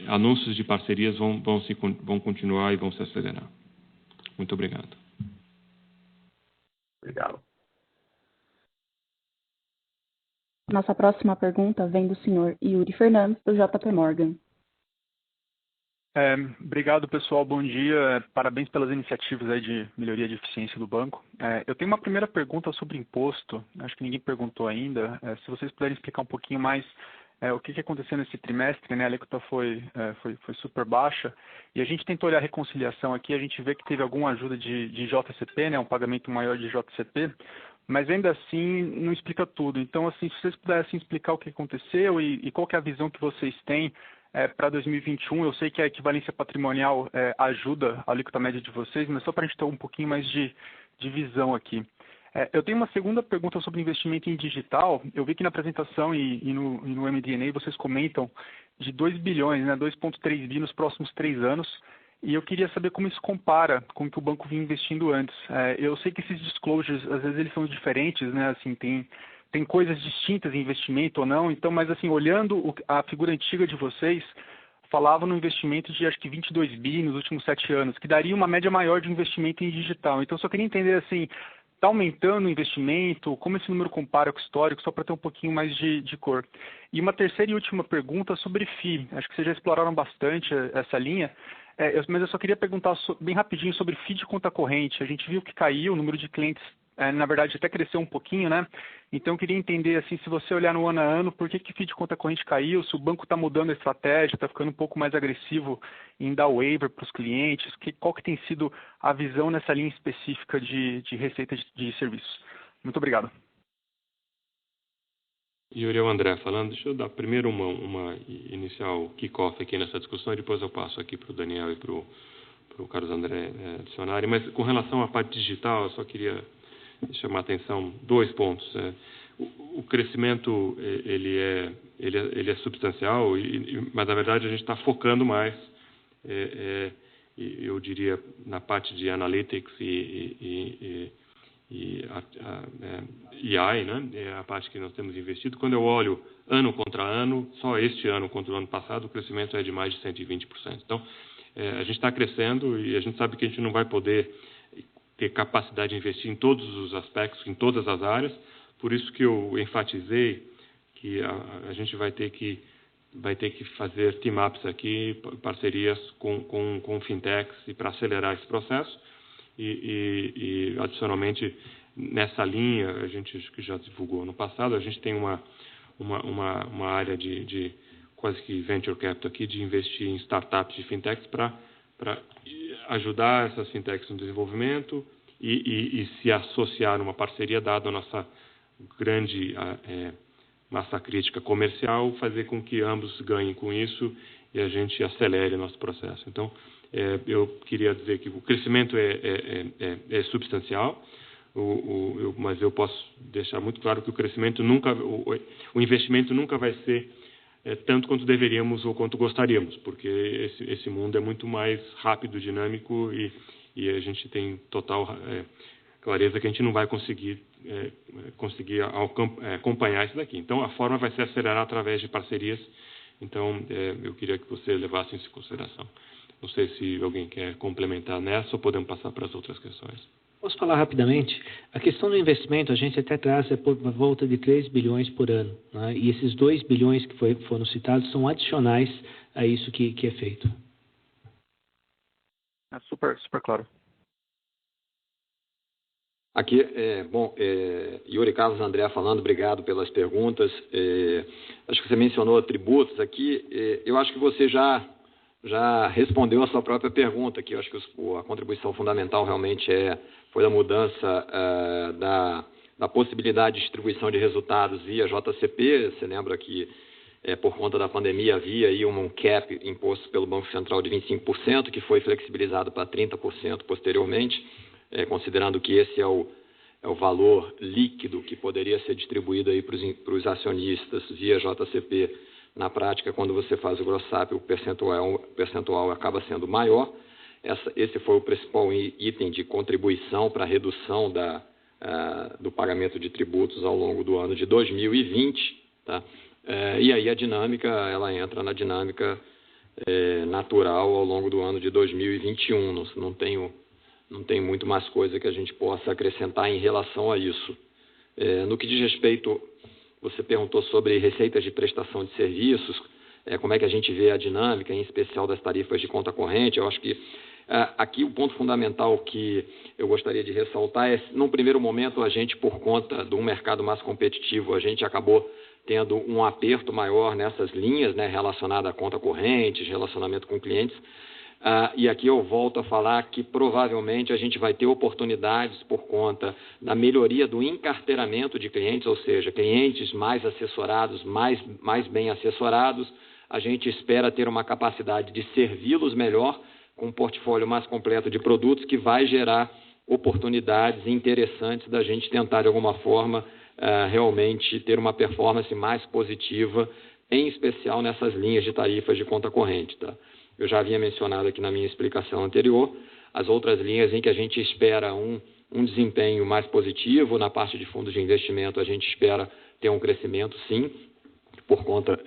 Speaker 2: anúncios de parcerias vão continuar e vão se acelerar. Muito obrigado.
Speaker 6: Obrigado.
Speaker 1: Nossa próxima pergunta vem do senhor Yuri Fernandes, do JP Morgan.
Speaker 13: Obrigado, pessoal. Bom dia. Parabéns pelas iniciativas aí de melhoria de eficiência do banco. Eu tenho uma primeira pergunta sobre imposto. Acho que ninguém perguntou ainda. Se vocês puderem explicar um pouquinho mais o que aconteceu nesse trimestre, né? A alíquota foi super baixa e a gente tentou olhar a reconciliação aqui. A gente vê que teve alguma ajuda de JCP, né? Um pagamento maior de JCP. Mas ainda assim não explica tudo. Então, assim, se vocês pudessem explicar o que aconteceu e qual que é a visão que vocês têm para 2021, eu sei que a equivalência patrimonial ajuda a alíquota média de vocês, mas só para a gente ter um pouquinho mais de visão aqui. Eu tenho uma segunda pergunta sobre investimento em digital. Eu vi que na apresentação e no MD&A vocês comentam de 2 bilhões, né, 2,3 bi nos próximos 3 anos. E eu queria saber como isso compara com o que o banco vinha investindo antes. Eu sei que esses disclosures, às vezes, eles são diferentes, né? Assim, tem coisas distintas em investimento ou não. Então, mas assim, olhando a figura antiga de vocês, falava no investimento de acho que 22 bi nos últimos 7 anos, que daria uma média maior de investimento em digital. Então, só queria entender assim, está aumentando o investimento? Como esse número compara com o histórico? Só para ter um pouquinho mais de cor. E uma terceira e última pergunta sobre FII. Acho que vocês já exploraram bastante essa linha. Mas eu só queria perguntar bem rapidinho sobre FII de conta corrente. A gente viu que caiu, o número de clientes, na verdade, até cresceu um pouquinho, né? Então, eu queria entender, assim, se você olhar no ano a ano, por que FII de conta corrente caiu, se o banco está mudando a estratégia, está ficando um pouco mais agressivo em dar waiver para os clientes, qual que tem sido a visão nessa linha específica de receita de serviços. Muito obrigado.
Speaker 2: Yuri, é o André falando. Deixa eu dar primeiro uma inicial kick-off aqui nessa discussão e depois eu passo aqui para o Daniel e para o Carlos André adicionarem. Mas com relação à parte digital, eu só queria chamar a atenção 2 pontos. O crescimento ele é substancial, mas na verdade a gente está focando mais, eu diria, na parte de analytics e AI, né? É a parte que nós temos investido. Quando eu olho ano contra ano, só este ano contra o ano passado, o crescimento é de mais de 120%. Então, a gente está crescendo e a gente sabe que a gente não vai poder ter capacidade de investir em todos os aspectos, em todas as áreas. Por isso que eu enfatizei que a gente vai ter que fazer team-ups aqui, parcerias com fintechs e para acelerar esse processo. E adicionalmente, nessa linha, a gente que já divulgou no passado, a gente tem uma área de quase que venture capital aqui, de investir em startups de fintechs para ajudar essas fintechs no desenvolvimento e se associar numa parceria, dada a nossa grande massa crítica comercial, fazer com que ambos ganhem com isso e a gente acelere nosso processo. Então, eu queria dizer que o crescimento é substancial, mas eu posso deixar muito claro que o crescimento nunca, o investimento nunca vai ser tanto quanto deveríamos ou quanto gostaríamos, porque esse mundo é muito mais rápido, dinâmico e a gente tem total clareza que a gente não vai conseguir acompanhar isso daqui. Então, a forma vai se acelerar através de parcerias. Então, eu queria que você levasse isso em consideração. Não sei se alguém quer complementar nessa ou podemos passar para as outras questões.
Speaker 8: Posso falar rapidamente? A questão do investimento, a gente até traz por volta de 3 bilhões por ano. Né? E esses 2 bilhões que foram citados são adicionais a isso que é feito.
Speaker 13: Super claro.
Speaker 3: Aqui, Yuri Carlos André falando, obrigado pelas perguntas. Acho que você mencionou tributos aqui. Eu acho que você já respondeu a sua própria pergunta, que eu acho que a contribuição fundamental realmente foi a mudança da possibilidade de distribuição de resultados via JCP. Você lembra que, por conta da pandemia, havia aí um cap imposto pelo Banco Central de 25%, que foi flexibilizado para 30% posteriormente, considerando que esse é o valor líquido que poderia ser distribuído aí para os acionistas via JCP. Na prática, quando você faz o gross-up, o percentual acaba sendo maior. Esse foi o principal item de contribuição para a redução do pagamento de tributos ao longo do ano de 2020. Tá? E aí a dinâmica, ela entra na dinâmica natural ao longo do ano de 2021. Não tem muito mais coisa que a gente possa acrescentar em relação a isso. No que diz respeito, você perguntou sobre receitas de prestação de serviços, como é que a gente vê a dinâmica, em especial das tarifas de conta corrente. Eu acho que aqui o ponto fundamental que eu gostaria de ressaltar é, num primeiro momento, a gente, por conta de um mercado mais competitivo, a gente acabou tendo um aperto maior nessas linhas, né, relacionada à conta corrente, relacionamento com clientes. E aqui eu volto a falar que provavelmente a gente vai ter oportunidades por conta da melhoria do encarteiramento de clientes, ou seja, clientes mais assessorados, mais bem assessorados. A gente espera ter uma capacidade de servi-los melhor, com um portfólio mais completo de produtos, que vai gerar oportunidades interessantes da gente tentar, de alguma forma, realmente ter uma performance mais positiva, em especial nessas linhas de tarifas de conta corrente, tá? Eu já havia mencionado aqui na minha explicação anterior as outras linhas em que a gente espera um desempenho mais positivo. Na parte de fundos de investimento, a gente espera ter um crescimento, sim, por conta,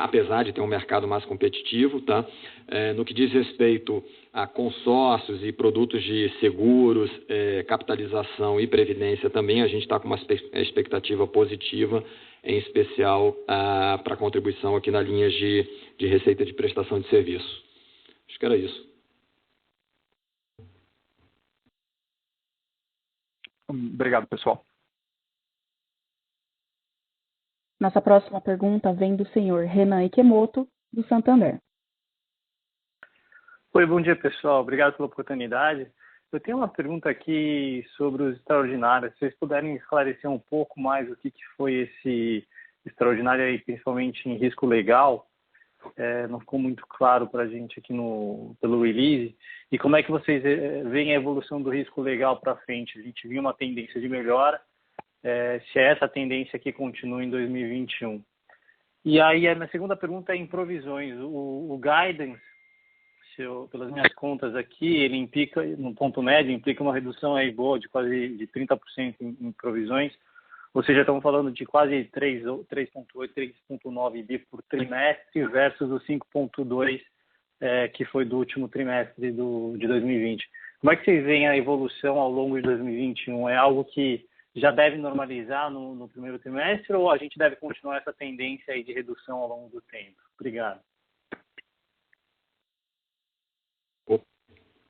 Speaker 3: apesar de ter um mercado mais competitivo. Tá? No que diz respeito a consórcios e produtos de seguros, capitalização e previdência também, a gente está com uma expectativa positiva, em especial para a contribuição aqui na linha de receita de prestação de serviço. Acho que era isso.
Speaker 13: Obrigado, pessoal.
Speaker 1: Nossa próxima pergunta vem do senhor Renan Ikemoto, do Santander.
Speaker 14: Oi, bom dia, pessoal. Obrigado pela oportunidade. Eu tenho uma pergunta aqui sobre os extraordinários. Se vocês puderem esclarecer um pouco mais o que foi esse extraordinário aí, principalmente em risco legal, não ficou muito claro para a gente aqui pelo release. E como é que vocês veem a evolução do risco legal para frente? A gente viu uma tendência de melhora, se essa tendência aqui continua em 2021. E aí a minha segunda pergunta é em provisões. O guidance, pelas minhas contas aqui, ele implica, no ponto médio, implica uma redução aí boa de quase de 30% em provisões, ou seja, estamos falando de quase 3,8, 3,9 bi por trimestre versus os 5,2 que foi do último trimestre de 2020. Como é que vocês veem a evolução ao longo de 2021? É algo que já deve normalizar no primeiro trimestre ou a gente deve continuar essa tendência aí de redução ao longo do tempo? Obrigado.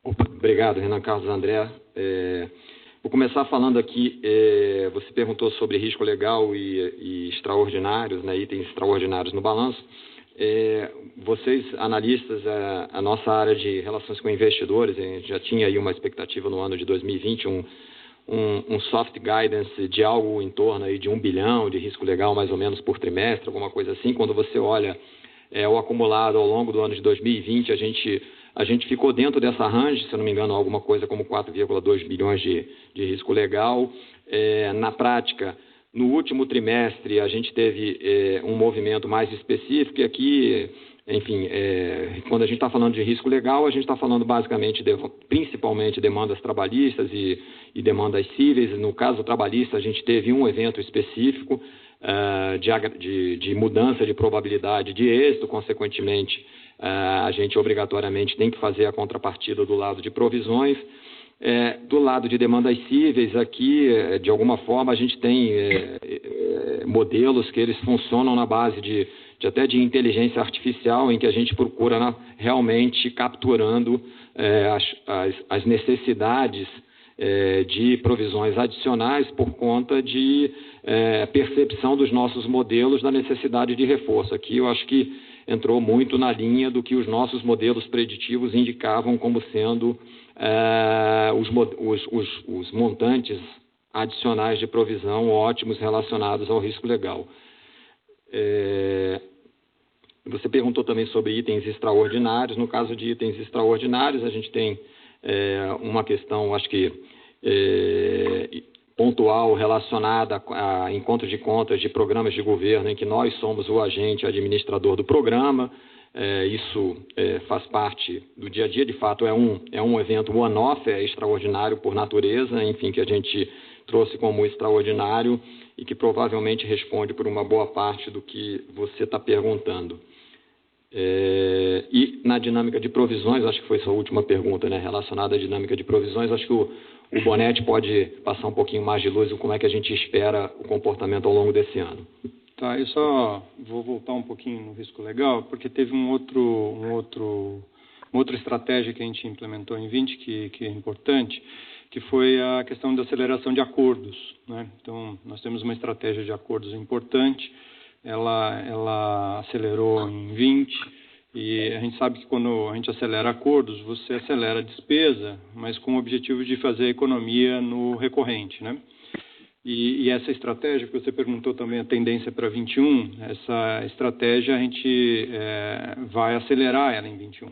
Speaker 3: Obrigado, Renan Carlos André. Vou começar falando aqui, você perguntou sobre risco legal e extraordinários, né, itens extraordinários no balanço. Vocês, analistas, a nossa área de relações com investidores, a gente já tinha aí uma expectativa no ano de 2020, um soft guidance de algo em torno aí de 1 bilhão de risco legal, mais ou menos, por trimestre, alguma coisa assim. Quando você olha o acumulado ao longo do ano de 2020, a gente ficou dentro dessa range, se eu não me engano, alguma coisa como 4,2 bilhões de risco legal. Na prática, no último trimestre, a gente teve um movimento mais específico, e aqui, enfim, quando a gente está falando de risco legal, a gente está falando basicamente, principalmente, demandas trabalhistas e demandas cíveis. No caso trabalhista, a gente teve um evento específico de mudança de probabilidade de êxito, consequentemente, a gente obrigatoriamente tem que fazer a contrapartida do lado de provisões. Do lado de demandas cíveis, aqui, de alguma forma, a gente tem modelos que eles funcionam na base até de inteligência artificial, em que a gente procura realmente capturando as necessidades de provisões adicionais por conta de percepção dos nossos modelos da necessidade de reforço. Aqui eu acho que entrou muito na linha do que os nossos modelos preditivos indicavam como sendo os montantes adicionais de provisão ótimos relacionados ao risco legal. Você perguntou também sobre itens extraordinários. No caso de itens extraordinários, a gente tem uma questão, acho que pontual, relacionada a encontro de contas de programas de governo em que nós somos o agente administrador do programa. Isso faz parte do dia a dia, de fato é um evento one-off, é extraordinário por natureza, enfim, que a gente trouxe como extraordinário e que provavelmente responde por uma boa parte do que você está perguntando. E na dinâmica de provisões, acho que foi sua última pergunta, né, relacionada à dinâmica de provisões, acho que o Bonetti pode passar um pouquinho mais de luz em como é que a gente espera o comportamento ao longo desse ano.
Speaker 5: Tá, eu só vou voltar um pouquinho no risco legal, porque teve uma outra estratégia que a gente implementou em 20 que é importante, que foi a questão da aceleração de acordos, né? Então, nós temos uma estratégia de acordos importante, ela acelerou em 20, e a gente sabe que quando a gente acelera acordos, você acelera a despesa, mas com o objetivo de fazer economia no recorrente, né? E essa estratégia que você perguntou também, a tendência para 21, essa estratégia a gente vai acelerar ela em 21.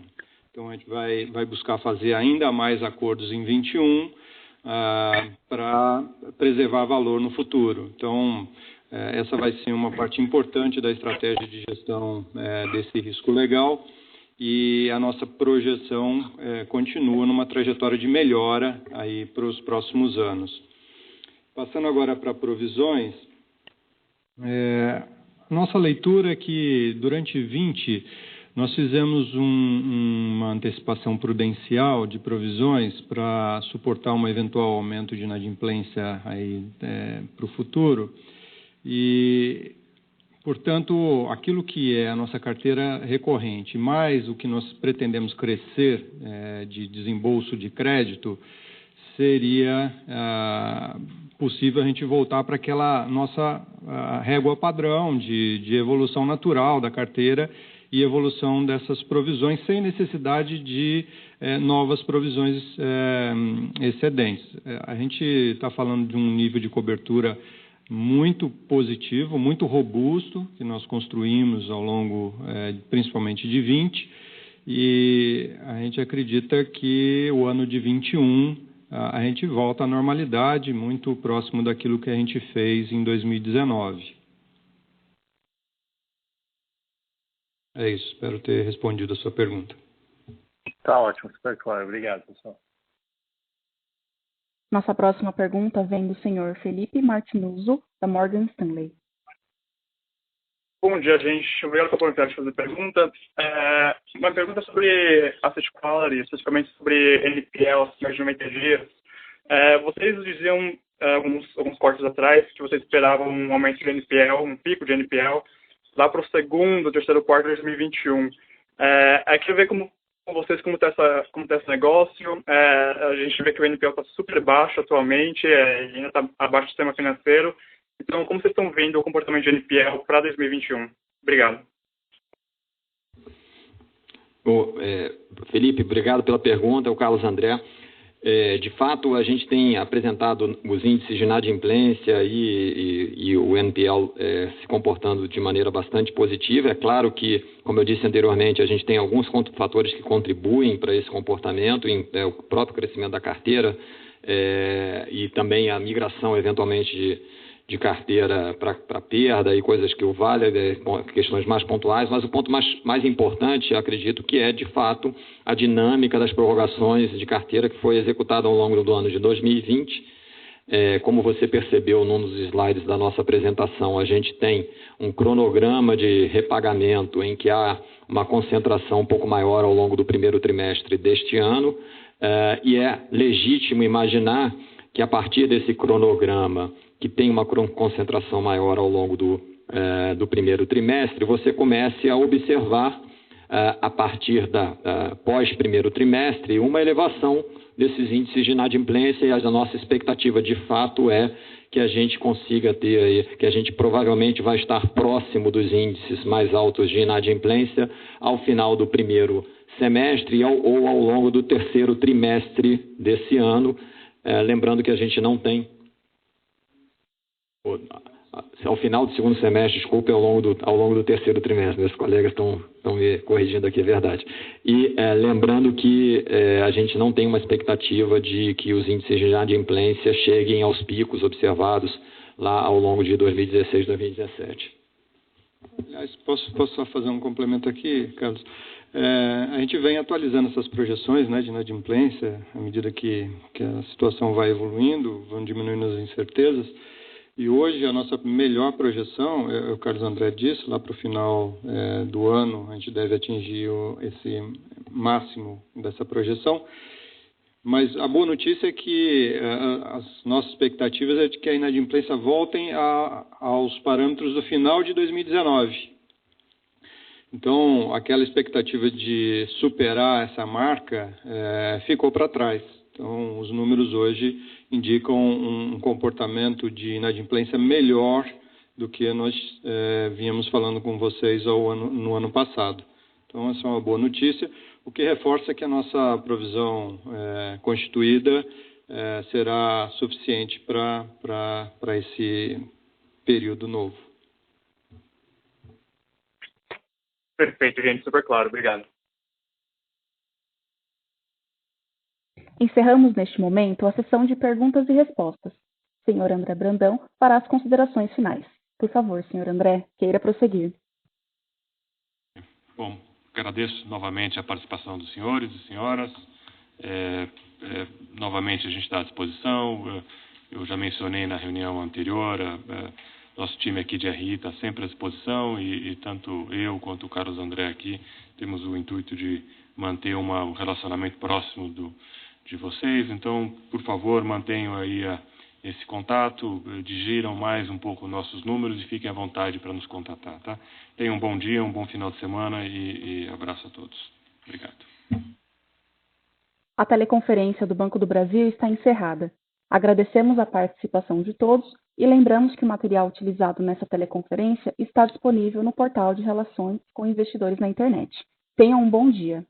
Speaker 5: Então, a gente vai buscar fazer ainda mais acordos em 21 para preservar valor no futuro. Então, essa vai ser uma parte importante da estratégia de gestão desse risco legal, e a nossa projeção continua numa trajetória de melhora aí para os próximos anos. Passando agora para provisões, nossa leitura é que durante 20 nós fizemos uma antecipação prudencial de provisões para suportar um eventual aumento de inadimplência para o futuro e, portanto, aquilo que é a nossa carteira recorrente, mais o que nós pretendemos crescer de desembolso de crédito, seria possível a gente voltar para aquela nossa régua padrão de evolução natural da carteira e evolução dessas provisões, sem necessidade de novas provisões excedentes. A gente está falando de um nível de cobertura muito positivo, muito robusto, que nós construímos ao longo, principalmente de 20, e a gente acredita que o ano de 21 a gente volta à normalidade, muito próximo daquilo que a gente fez em 2019. É isso, espero ter respondido a sua pergunta.
Speaker 14: Tá ótimo, super claro. Obrigado, pessoal.
Speaker 1: Nossa próxima pergunta vem do senhor Felipe Martinuzzo, da Morgan Stanley.
Speaker 9: Bom dia, gente. Obrigado pela oportunidade de fazer pergunta. Uma pergunta sobre asset quality, especificamente sobre NPL, acima de 90 dias. Vocês diziam alguns cortes atrás que vocês esperavam um aumento de NPL, um pico de NPL, lá para o segundo, terceiro quarto de 2021. Queria ver com vocês como está esse negócio. A gente vê que o NPL está super baixo atualmente, e ainda está abaixo do sistema financeiro. Então, como vocês estão vendo o comportamento de NPL para 2021? Obrigado.
Speaker 3: Felipe, obrigado pela pergunta. É o Carlos André. De fato, a gente tem apresentado os índices de inadimplência e o NPL se comportando de maneira bastante positiva. É claro que, como eu disse anteriormente, a gente tem alguns fatores que contribuem para esse comportamento, o próprio crescimento da carteira e também a migração, eventualmente, de carteira para perda e coisas que o vale, questões mais pontuais, mas o ponto mais importante, acredito, que é, de fato, a dinâmica das prorrogações de carteira que foi executada ao longo do ano de 2020. Como você percebeu num dos slides da nossa apresentação, a gente tem um cronograma de repagamento em que há uma concentração um pouco maior ao longo do primeiro trimestre deste ano, e é legítimo imaginar que, a partir desse cronograma, que tem uma concentração maior ao longo do primeiro trimestre, você comece a observar, a partir pós-primeiro trimestre, uma elevação desses índices de inadimplência, e a nossa expectativa, de fato, é que a gente consiga ter aí, que a gente provavelmente vai estar próximo dos índices mais altos de inadimplência ao final do primeiro semestre ou ao longo do terceiro trimestre desse ano, lembrando que a gente não tem ao final do segundo semestre, desculpe, ao longo do terceiro trimestre. Meus colegas estão me corrigindo aqui, é verdade. E lembrando que a gente não tem uma expectativa de que os índices de inadimplência cheguem aos picos observados lá ao longo de 2016 e 2017.
Speaker 5: Aliás, posso só fazer um complemento aqui, Carlos? A gente vem atualizando essas projeções, né, de inadimplência à medida que a situação vai evoluindo, vão diminuindo as incertezas. E hoje a nossa melhor projeção, o Carlos André disse, lá para o final do ano a gente deve atingir esse máximo dessa projeção. Mas a boa notícia é que as nossas expectativas é de que a inadimplência voltem aos parâmetros do final de 2019. Então, aquela expectativa de superar essa marca ficou para trás. Então, os números hoje indicam um comportamento de inadimplência melhor do que nós vínhamos falando com vocês no ano passado. Então, essa é uma boa notícia, o que reforça que a nossa provisão constituída será suficiente para esse período novo.
Speaker 9: Perfeito, gente, super claro. Obrigado.
Speaker 1: Encerramos neste momento a sessão de perguntas e respostas. Senhor André Brandão fará as considerações finais. Por favor, senhor André, queira prosseguir.
Speaker 2: Bom, agradeço novamente a participação dos senhores e senhoras. Novamente a gente está à disposição. Eu já mencionei na reunião anterior, nosso time aqui de RI está sempre à disposição e tanto eu quanto o Carlos André aqui temos o intuito de manter um relacionamento próximo de vocês. Então, por favor, mantenham aí esse contato, digiram mais um pouco nossos números e fiquem à vontade para nos contatar, tá? Tenham um bom dia, um bom final de semana e abraço a todos. Obrigado.
Speaker 1: A teleconferência do Banco do Brasil está encerrada. Agradecemos a participação de todos e lembramos que o material utilizado nessa teleconferência está disponível no portal de Relações com Investidores na Internet. Tenham um bom dia.